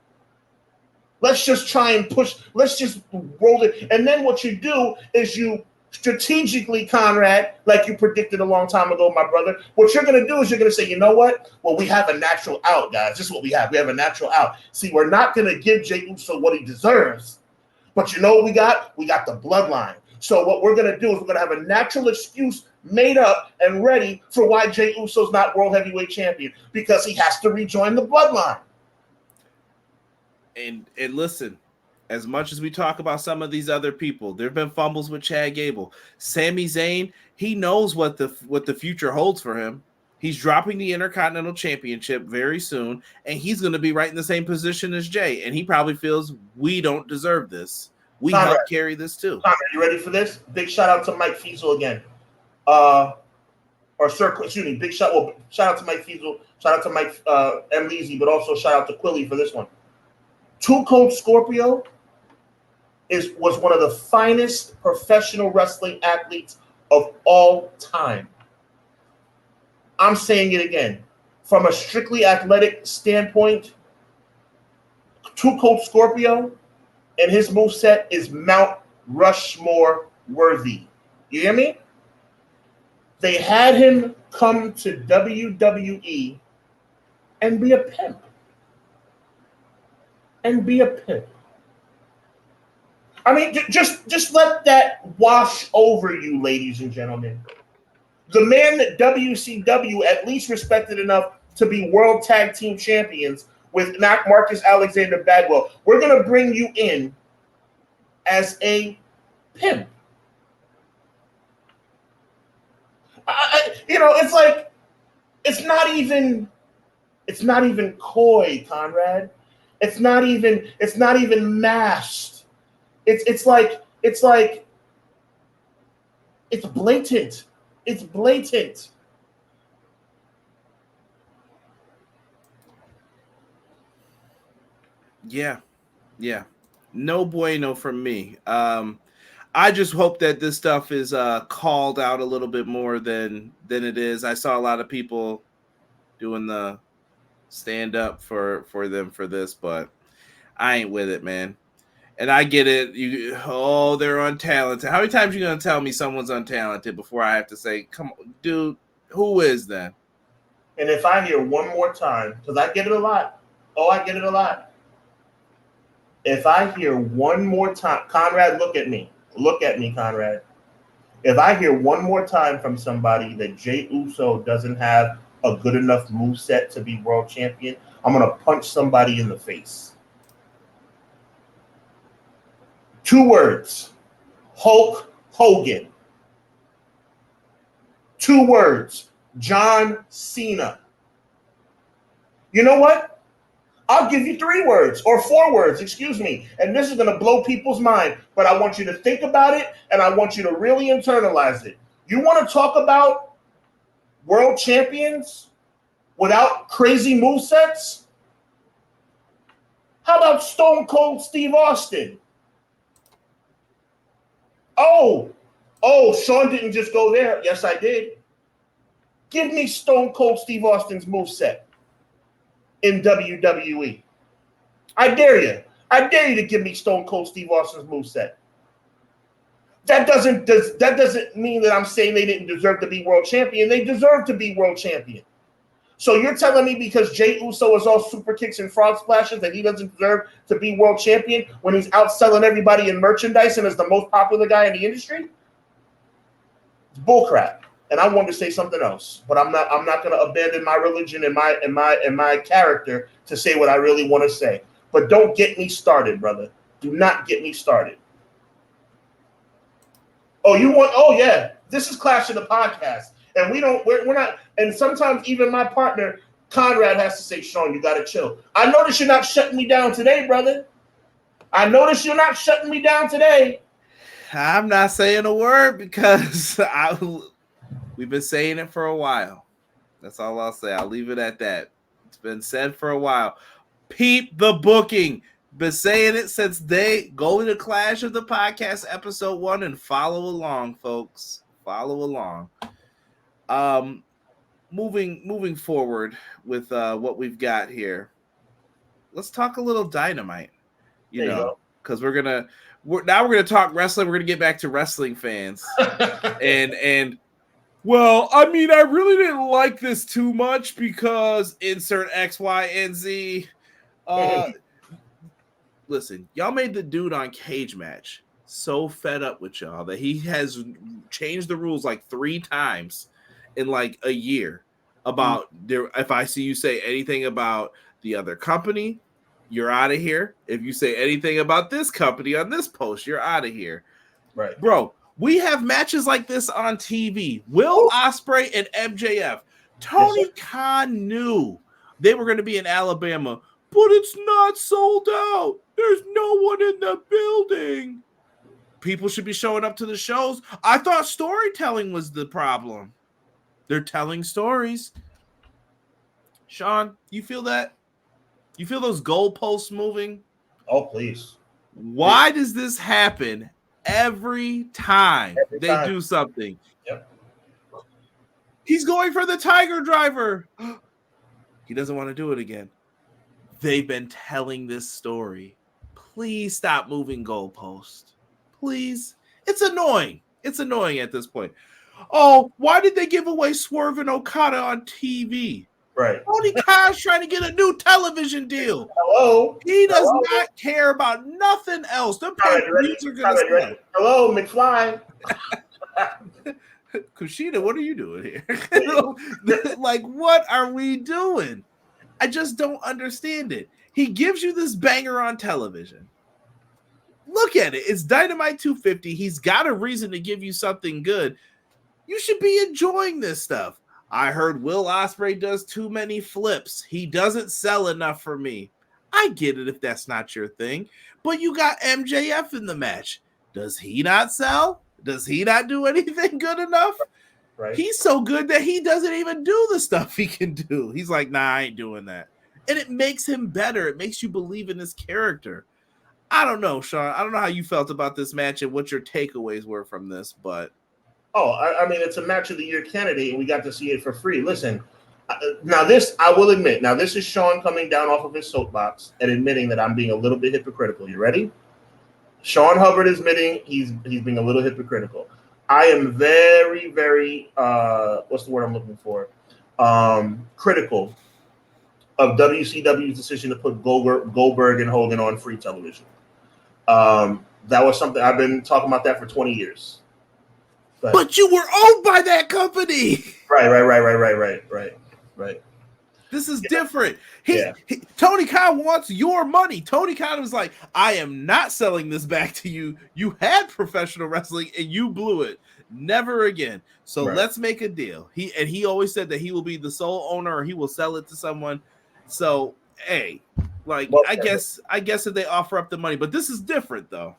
Let's just try and push. Let's just roll it. And then what you do is you strategically, Conrad, like you predicted a long time ago, my brother, what you're going to do is you're going to say, you know what? Well, we have a natural out, guys. This is what we have. We have a natural out. See, we're not going to give Jey Uso what he deserves. But you know what we got? We got the bloodline. So what we're going to do is we're going to have a natural excuse made up and ready for why Jey Uso's not World Heavyweight Champion, because he has to rejoin the bloodline. And listen, as much as we talk about some of these other people, there have been fumbles with Chad Gable. Sami Zayn, he knows what the future holds for him. He's dropping the Intercontinental Championship very soon, and he's going to be right in the same position as Jay. And he probably feels we don't deserve this. We helped carry this too. Conrad, you ready for this? Big shout out to Mike Fiesel again. Big shout out to Mike Fiesel. Shout out to Mike M. Leasy, but also shout out to Quilly for this one. Too Cold Scorpio was one of the finest professional wrestling athletes of all time. I'm saying it again. From a strictly athletic standpoint, Too Cold Scorpio and his moveset is Mount Rushmore worthy. You hear me? They had him come to WWE and be a pimp. I mean, just let that wash over you, ladies and gentlemen. The man that WCW at least respected enough to be World Tag Team Champions with Marcus Alexander Bagwell. We're going to bring you in as a pimp. It's like, it's not even coy, Conrad. It's not even masked. It's blatant. It's blatant. Yeah. No bueno from me. I just hope that this stuff is called out a little bit more than it is. I saw a lot of people doing the stand up for them for this, but I ain't with it, man. And I get it. They're untalented. How many times are you going to tell me someone's untalented before I have to say, come on, dude, who is that? And if I hear one more time, because I get it a lot. I get it a lot. If I hear one more time, Conrad, look at me. Look at me, Conrad. If I hear one more time from somebody that Jey Uso doesn't have a good enough moveset to be world champion, I'm going to punch somebody in the face. 2 words. Hulk Hogan. 2 words. John Cena. You know what? I'll give you 3 words or 4 words, excuse me. And this is going to blow people's mind. But I want you to think about it, and I want you to really internalize it. You want to talk about world champions without crazy movesets? How about Stone Cold Steve Austin? Oh, Sean didn't just go there. Yes, I did. Give me Stone Cold Steve Austin's moveset in WWE. I dare you. I dare you to give me Stone Cold Steve Austin's moveset. That doesn't mean that I'm saying they didn't deserve to be world champion. They deserve to be world champion. So you're telling me because Jey Uso is all super kicks and frog splashes that he doesn't deserve to be world champion when he's outselling everybody in merchandise and is the most popular guy in the industry? It's bullcrap. And I wanted to say something else, but I'm not going to abandon my religion and my character to say what I really want to say. But don't get me started, brother. Do not get me started. Oh, you want? Oh, yeah. This is Clash of the Podcast, and we're not. And sometimes even my partner Conrad has to say, "Sean, you got to chill." I notice you're not shutting me down today, brother. I notice you're not shutting me down today. I'm not saying a word because we've been saying it for a while. That's all I'll say. I'll leave it at that. It's been said for a while. Peep the booking. Been saying it since they go to Clash of the Podcast episode 1 and follow along, folks. Follow along. Moving forward with what we've got here. Let's talk a little Dynamite. You know, because we're gonna talk wrestling. We're gonna get back to wrestling fans, and well, I mean, I really didn't like this too much because insert X, Y, and Z. Listen, y'all made the dude on Cage Match so fed up with y'all that he has changed the rules like 3 times in like a year about there. If I see you say anything about the other company, you're out of here. If you say anything about this company on this post, you're out of here. Right. Bro, we have matches like this on TV. Will Ospreay and MJF. Tony Khan knew they were going to be in Alabama, but it's not sold out. There's no one in the building. People should be showing up to the shows. I thought storytelling was the problem. They're telling stories. Sean, you feel that? You feel those goalposts moving? Oh, please. Why does this happen every time they do something? Yep. He's going for the Tiger Driver. He doesn't want to do it again. They've been telling this story. Please stop moving goalposts. Please. It's annoying. It's annoying at this point. Oh, why did they give away Swerve and Okada on TV? Right. Tony Khan's trying to get a new television deal. Hello. He does not care about nothing else. The pay-per-views are going to start. Hello, McFly. Kushida, what are you doing here? Like, what are we doing? I just don't understand it. He gives you this banger on television. Look at it. It's Dynamite 250. He's got a reason to give you something good. You should be enjoying this stuff. I heard Will Ospreay does too many flips. He doesn't sell enough for me. I get it if that's not your thing. But you got MJF in the match. Does he not sell? Does he not do anything good enough? Right. He's so good that he doesn't even do the stuff he can do. He's like, nah, I ain't doing that. And it makes him better. It makes you believe in his character. I don't know, Sean. I don't know how you felt about this match and what your takeaways were from this, but... Oh, I mean, it's a match of the year candidate, and we got to see it for free. Listen, now this, I will admit, now this is Sean coming down off of his soapbox and admitting that I'm being a little bit hypocritical. You ready? Sean Hubbard is admitting he's being a little hypocritical. I am very, very, what's the word I'm looking for? Critical of WCW's decision to put Goldberg and Hogan on free television. That was something I've been talking about that for 20 years. But you were owned by that company. Right. This is different. Tony Khan wants your money. Tony Khan was like, I am not selling this back to you. You had professional wrestling and you blew it. Never again. So let's make a deal. He always said that he will be the sole owner or he will sell it to someone. So, hey, I guess if they offer up the money, but this is different though.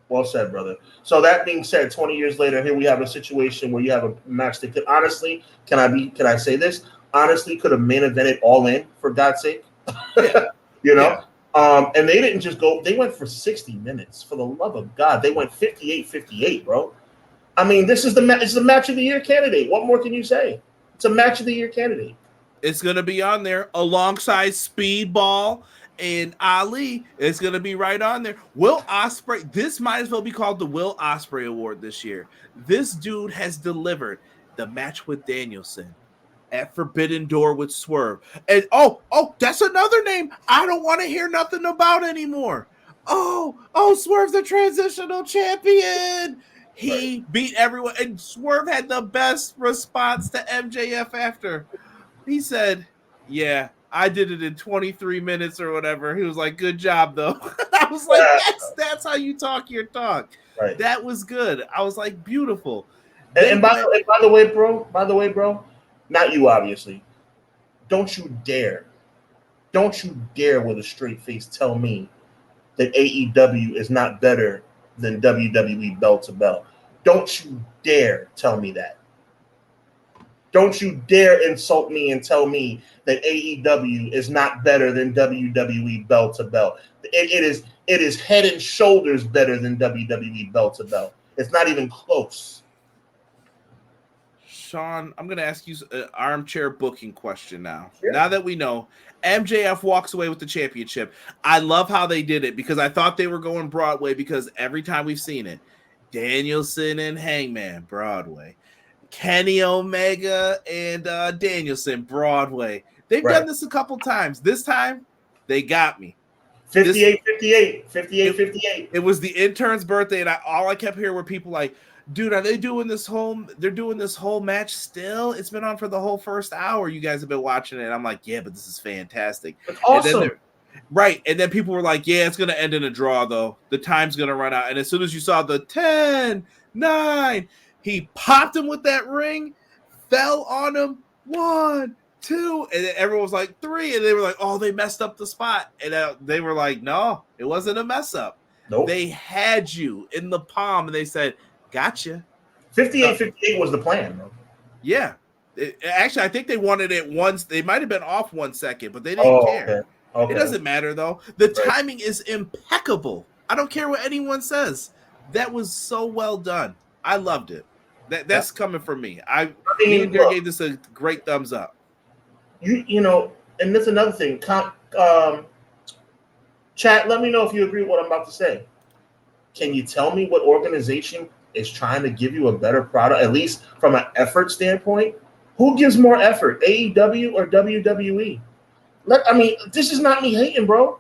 Well said, brother. So that being said, 20 years later, here we have a situation where you have a match that could honestly, can I say this? Honestly, could have main evented All In, for God's sake. Yeah. You know? Yeah. And they didn't just go, they went for 60 minutes. For the love of God. They went 58-58, bro. I mean, it's a match of the year candidate. What more can you say? It's a match of the year candidate. It's going to be on there alongside Speedball and Ali. It's going to be right on there. Will Ospreay, this might as well be called the Will Ospreay Award this year. This dude has delivered the match with Danielson. at Forbidden Door with Swerve. And oh, that's another name I don't want to hear nothing about anymore. Oh, Swerve's the transitional champion. He beat everyone, and Swerve had the best response to MJF after. He said, "Yeah, I did it in 23 minutes or whatever." He was like, "Good job, though." I was like, "That's how you talk your talk." Right. That was good. I was like, "Beautiful." And by the way, bro, not you, obviously. Don't you dare with a straight face tell me that AEW is not better than WWE belt to belt. Don't you dare tell me that. Don't you dare insult me and tell me that AEW is not better than WWE belt to belt. It is head and shoulders better than WWE belt to belt. It's not even close. Sean, I'm going to ask you an armchair booking question now. Sure. Now that we know MJF walks away with the championship, I love how they did it because I thought they were going Broadway because every time we've seen it, Danielson and Hangman, Broadway. Kenny Omega and Danielson, Broadway. They've done this a couple times. This time, they got me. 58-58. It was the intern's birthday, and all I kept hearing were people like, dude, are they doing this whole? They're doing this whole match still. It's been on for the whole first hour. You guys have been watching it. I'm like, yeah, but this is fantastic. It's awesome. Right. And then people were like, yeah, it's going to end in a draw, though. The time's going to run out. And as soon as you saw the 10, 9, he popped him with that ring, fell on him, 1, 2, and then everyone was like 3, and they were like, oh, they messed up the spot. And they were like, no, it wasn't a mess up. Nope. They had you in the palm, and they said, gotcha. 58-58 was the plan, bro. Yeah. Actually, I think they wanted it once. They might have been off 1 second, but they didn't care. Okay. It doesn't matter, though. The timing is impeccable. I don't care what anyone says. That was so well done. I loved it. That's coming from me. Me and Derek gave this a great thumbs up. You know, and that's another thing. Chat, let me know if you agree with what I'm about to say. Can you tell me what organization is trying to give you a better product, at least from an effort standpoint? Who gives more effort, AEW or WWE? This is not me hating, bro.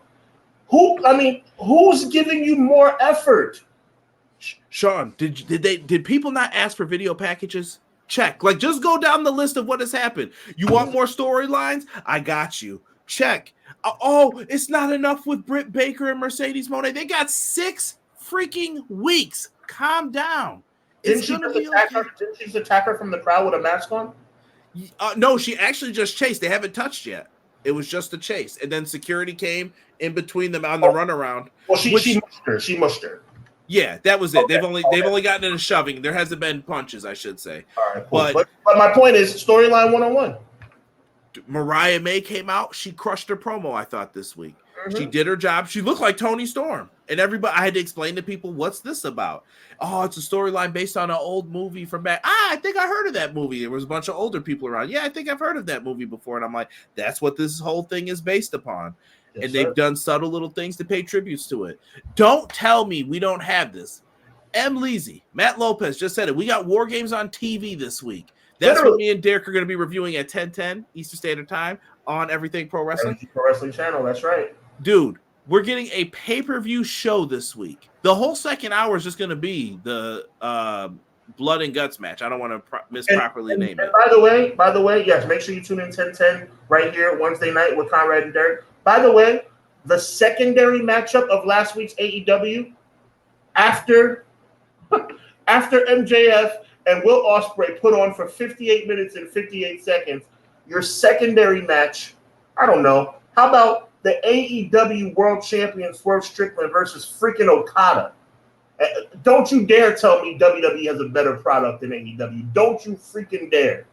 Who's giving you more effort? Sean, did people not ask for video packages? Check. Like, just go down the list of what has happened. You want more storylines? I got you. Check. Oh, it's not enough with Britt Baker and Mercedes Moné. They got 6 freaking weeks. Calm down. Didn't she just attack her from the crowd with a mask on? No, she actually just chased. They haven't touched yet. It was just a chase. And then security came in between them on the runaround. Well, she mushed her. Yeah, that was it. Okay, they've only gotten into shoving. There hasn't been punches, I should say. All right, cool. But my point is storyline 101. Mariah May came out. She crushed her promo, I thought, this week. Mm-hmm. She did her job. She looked like Toni Storm. And I had to explain to people, what's this about? Oh, it's a storyline based on an old movie from back. I think I heard of that movie. There was a bunch of older people around. Yeah, I think I've heard of that movie before. And I'm like, that's what this whole thing is based upon. Yes, and they've done subtle little things to pay tributes to it. Don't tell me we don't have this. M. Leezy, Matt Lopez just said it. We got War Games on TV this week. That's what me and Derek are going to be reviewing at 10:10 Eastern Standard Time on Everything Pro Wrestling. Pro Wrestling Channel, that's right. Dude, we're getting a pay-per-view show this week. The whole second hour is just going to be the Blood and Guts match. I don't want to misproperly name it. By the way, yes, make sure you tune in 10:10 right here Wednesday night with Conrad and Derek. By the way, the secondary matchup of last week's AEW after MJF and Will Ospreay put on for 58 minutes and 58 seconds, your secondary match, I don't know, how about the AEW World Champion Swerve Strickland versus freaking Okada? Don't you dare tell me WWE has a better product than AEW. Don't you freaking dare.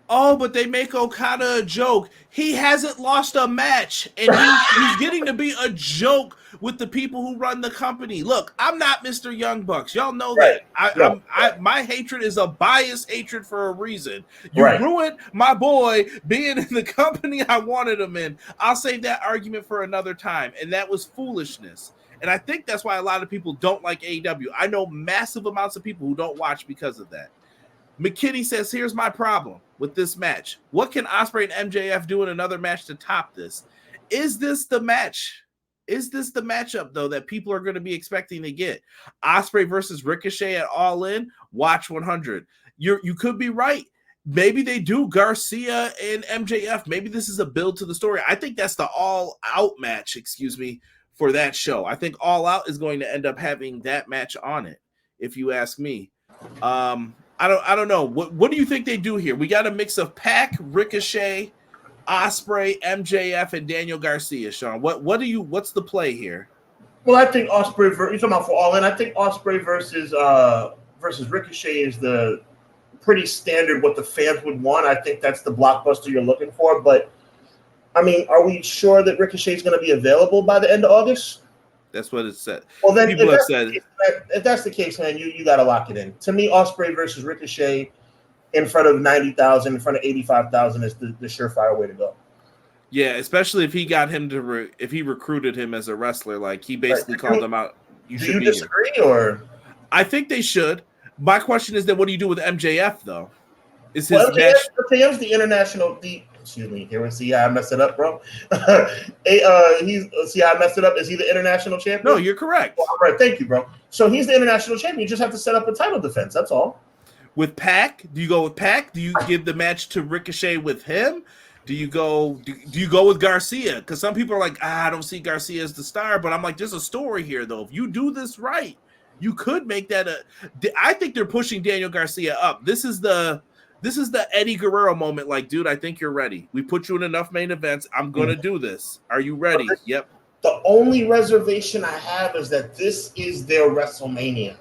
Oh, but they make Okada a joke. He hasn't lost a match, and he's getting to be a joke with the people who run the company. Look, I'm not Mr. Young Bucks. Y'all know that. My hatred is a biased hatred for a reason. You ruined my boy being in the company I wanted him in. I'll save that argument for another time, and that was foolishness. And I think that's why a lot of people don't like AEW. I know massive amounts of people who don't watch because of that. McKinney says, here's my problem with this match? What can Ospreay and MJF do in another match to top this? Is this the match? Is this the matchup, though, that people are going to be expecting to get? Ospreay versus Ricochet at All In? Watch 100. You could be right. Maybe they do Garcia and MJF. Maybe this is a build to the story. I think that's the All Out match, for that show. I think All Out is going to end up having that match on it, if you ask me. I don't know. What do you think they do here? We got a mix of Pac, Ricochet, Ospreay, MJF, and Daniel Garcia, Sean. What's the play here? Well, I think Ospreay, you're talking about for All In, I think Ospreay versus Ricochet is the pretty standard what the fans would want. I think that's the blockbuster you're looking for. But, I mean, are we sure that Ricochet is going to be available by the end of August? That's what it said. Well, then, if that's the case, man, you got to lock it in. To me, Ospreay versus Ricochet in front of 90,000, in front of 85,000 is the surefire way to go. Yeah, especially if he got him if he recruited him as a wrestler, like he basically called him out. Do you disagree, or? I think they should. My question is that what do you do with MJF though? Is his MJF's the international? Excuse me. Here we see how I messed it up, bro. See how I messed it up. Is he the international champion? No, you're correct. All right, thank you, bro. So he's the international champion. You just have to set up a title defense. That's all. With Pac, do you go with Pac? Do you give the match to Ricochet with him? Do you go with Garcia? Because some people are like, I don't see Garcia as the star, but I'm like, there's a story here though. If you do this right, you could make that I think they're pushing Daniel Garcia up. This is the Eddie Guerrero moment. Like, dude, I think you're ready. We put you in enough main events. I'm gonna do this. Are you ready? Yep. The only reservation I have is that this is their WrestleMania.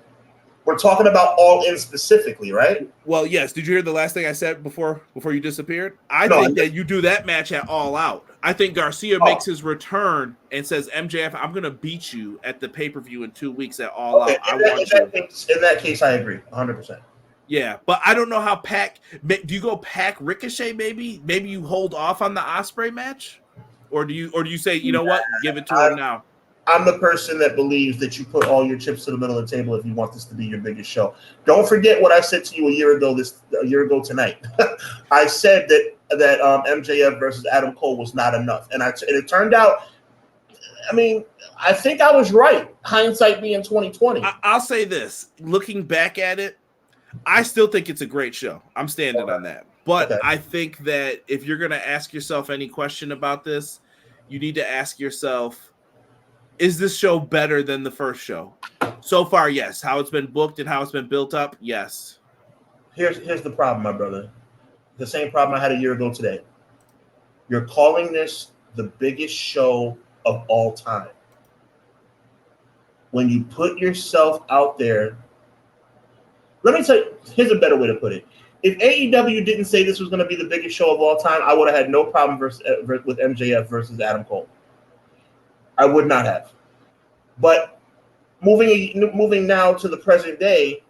We're talking about All In specifically, right? Well, yes. Did you hear the last thing I said before you disappeared? I think that you do that match at All Out. I think Garcia makes his return and says, MJF, I'm going to beat you at the pay-per-view in 2 weeks at All Out. In that case, I agree, 100%. Yeah, but I don't know how Pac – do you go Pac Ricochet maybe? Maybe you hold off on the Ospreay match? Or do you say, you know what, give it to him now? I'm the person that believes that you put all your chips to the middle of the table if you want this to be your biggest show. Don't forget what I said to you a year ago tonight. I said that MJF versus Adam Cole was not enough, and it turned out. I mean, I think I was right. Hindsight being 2020. I'll say this: looking back at it, I still think it's a great show. I'm standing on that. But I think that if you're going to ask yourself any question about this, you need to ask yourself, is this show better than the first show? So far, yes. How it's been booked and how it's been built up, yes. Here's the problem, my brother. The same problem I had a year ago today. You're calling this the biggest show of all time. When you put yourself out there, let me tell you, here's a better way to put it. If AEW didn't say this was going to be the biggest show of all time, I would have had no problem with MJF versus Adam Cole. I would not have. But moving now to the present day,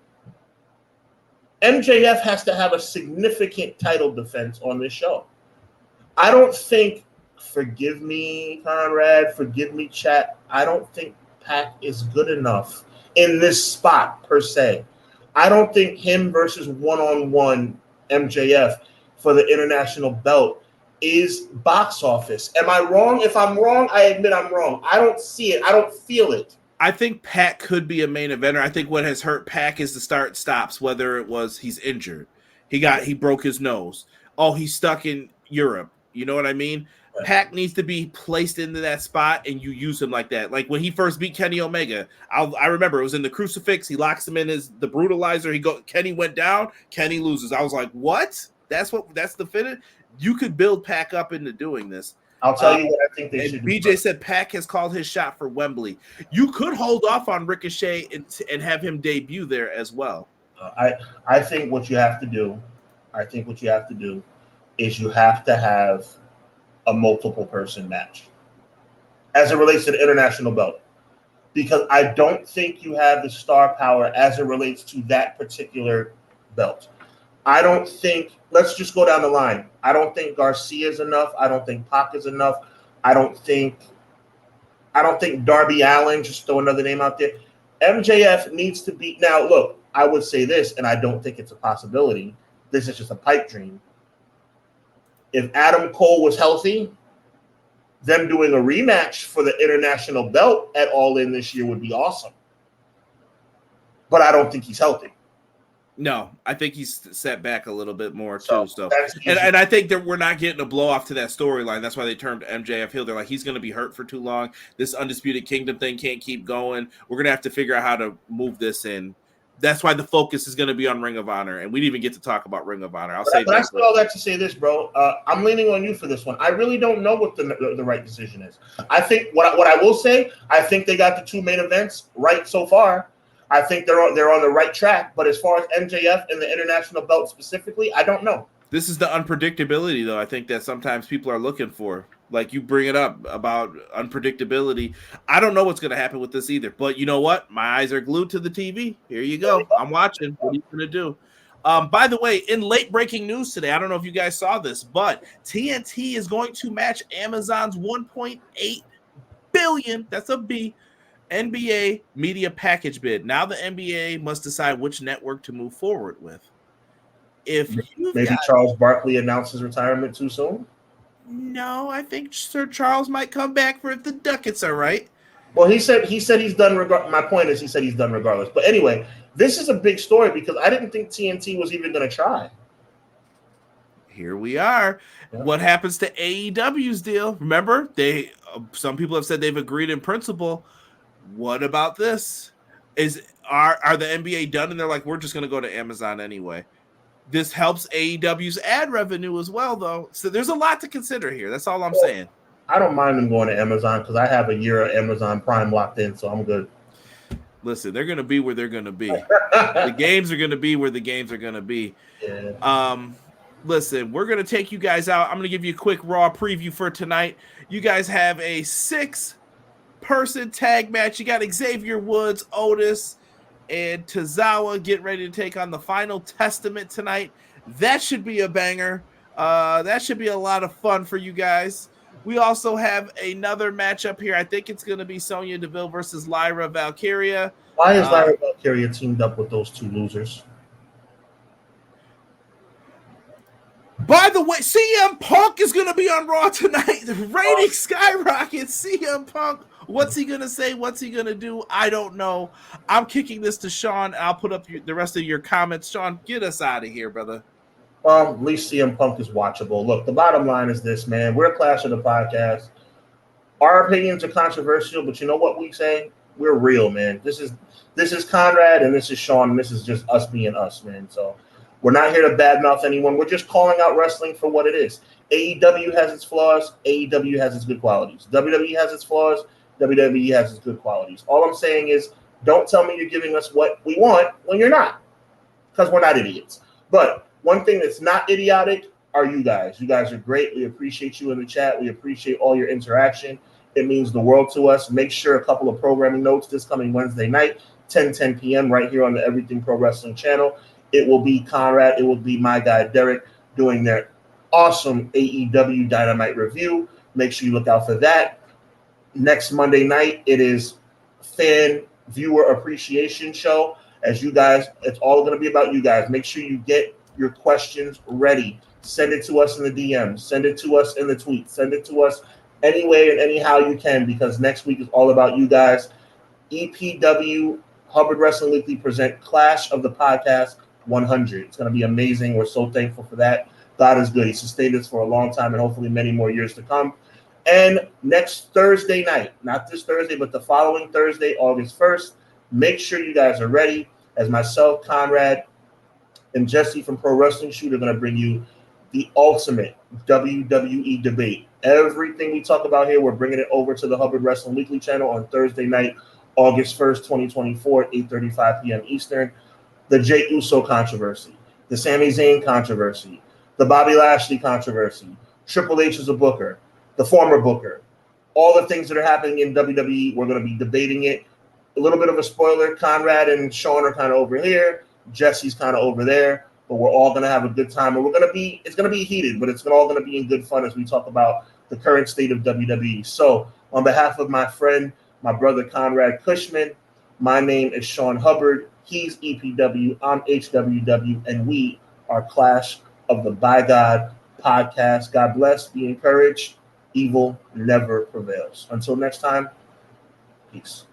MJF has to have a significant title defense on this show. I don't think, forgive me, Conrad, forgive me, chat, I don't think Pac is good enough in this spot, per se. I don't think him versus one-on-one MJF for the international belt is box office. Am I wrong? If I'm wrong, I admit I'm wrong. I don't see it. I don't feel it. I think Pac could be a main eventer. I think what has hurt Pac is the start stops, whether it was he's injured. He broke his nose. Oh, he's stuck in Europe. You know what I mean? Right. Pac needs to be placed into that spot, and you use him like that. Like when he first beat Kenny Omega, I remember it was in the crucifix. He locks him in the brutalizer. Kenny went down. Kenny loses. I was like, what? That's the finish? You could build Pac up into doing this. I'll tell you what I think they should do. BJ said Pac has called his shot for Wembley. You could hold off on Ricochet and have him debut there as well. I think what you have to do, is you have to have a multiple person match as it relates to the international belt. Because I don't think you have the star power as it relates to that particular belt. I don't think, let's just go down the line. I don't think Garcia is enough. I don't think Pac is enough. I don't think Darby Allin, just throw another name out there. MJF needs to be, now look, I would say this, and I don't think it's a possibility. This is just a pipe dream. If Adam Cole was healthy, them doing a rematch for the international belt at All In this year would be awesome. But I don't think he's healthy. No, I think he's set back a little bit more too. So and I think that we're not getting a blow off to that storyline. That's why they turned MJF heel. They're like, he's going to be hurt for too long. This Undisputed Kingdom thing can't keep going. We're going to have to figure out how to move this in. That's why the focus is going to be on Ring of Honor, and we didn't even get to talk about Ring of Honor. But I said all that to say this, bro. I'm leaning on you for this one. I really don't know what the right decision is. I think what I will say, I think they got the two main events right so far. I think they're on the right track. But as far as MJF and the international belt specifically, I don't know. This is the unpredictability, though, I think that sometimes people are looking for. Like you bring it up about unpredictability. I don't know what's going to happen with this either. But you know what? My eyes are glued to the TV. Here you go. I'm watching. What are you going to do? By the way, in late breaking news today, I don't know if you guys saw this, but TNT is going to match Amazon's $1.8 billion. That's a B. NBA media package bid. Now the NBA must decide which network to move forward with. If maybe Charles Barkley announces retirement too soon. No, I think Sir Charles might come back for if the Ducats are right. Well, he said he's done. My point is, he said he's done regardless. But anyway, this is a big story because I didn't think TNT was even going to try. Here we are. Yeah. What happens to AEW's deal? Remember, some people have said they've agreed in principle. What about this? Are the NBA done? And they're like, we're just going to go to Amazon anyway. This helps AEW's ad revenue as well, though. So there's a lot to consider here. That's all I'm saying. I don't mind them going to Amazon because I have a year of Amazon Prime locked in, so I'm good. Listen, they're going to be where they're going to be. The games are going to be where the games are going to be. Yeah. Listen, we're going to take you guys out. I'm going to give you a quick Raw preview for tonight. You guys have a 6-person tag match. You got Xavier Woods, Otis, and Tozawa get ready to take on the Final Testament tonight. That should be a banger. That should be a lot of fun for you guys. We also have another matchup here. I think it's going to be Sonya Deville versus Lyra Valkyria. Why is Lyra Valkyria teamed up with those two losers? By the way, CM Punk is going to be on Raw tonight. The ratings skyrocket. CM Punk. What's he going to say? What's he going to do? I don't know. I'm kicking this to Sean. I'll put up the rest of your comments. Sean, get us out of here, brother. At least CM Punk is watchable. Look, the bottom line is this, man. We're Clash of the Podcast. Our opinions are controversial, but you know what we say? We're real, man. This is Conrad, and this is Sean, and this is just us being us, man. So we're not here to badmouth anyone. We're just calling out wrestling for what it is. AEW has its flaws. AEW has its good qualities. WWE has its flaws. WWE has its good qualities. All I'm saying is don't tell me you're giving us what we want when you're not, because we're not idiots. But one thing that's not idiotic are you guys. You guys are great. We appreciate you in the chat. We appreciate all your interaction. It means the world to us. Make sure a couple of programming notes this coming Wednesday night, 10 p.m. right here on the Everything Pro Wrestling channel. It will be Conrad. It will be my guy, Derek, doing their awesome AEW Dynamite review. Make sure you look out for that. Next Monday night, it is fan viewer appreciation show. As you guys, it's all going to be about you guys. Make sure you get your questions ready. Send it to us in the DM. Send it to us in the tweet. Send it to us any way and anyhow you can, because next week is all about you guys. EPW, Hubbard Wrestling Weekly present Clash of the Podcast 100. It's going to be amazing. We're so thankful for that. God is good. He sustained us for a long time and hopefully many more years to come. And next Thursday night, not this Thursday, but the following Thursday, August 1st, make sure you guys are ready, as myself, Conrad, and Jesse from Pro Wrestling Shoot are going to bring you the ultimate WWE debate. Everything we talk about here, we're bringing it over to the Hubbard Wrestling Weekly channel on Thursday night, August 1st, 2024, 8:35 p.m. Eastern. The Jey Uso controversy, the Sami Zayn controversy, the Bobby Lashley controversy, Triple H is a booker, the former booker, all the things that are happening in WWE, we're going to be debating it. A little bit of a spoiler, Conrad and Sean are kind of over here. Jesse's kind of over there, but we're all going to have a good time. And it's going to be heated, but it's all going to be in good fun as we talk about the current state of WWE. So on behalf of my friend, my brother, Conrad Cushman, my name is Sean Hubbard. He's EPW, I'm HWW, and we are Clash of the By God podcast. God bless. Be encouraged. Evil never prevails. Until next time, peace.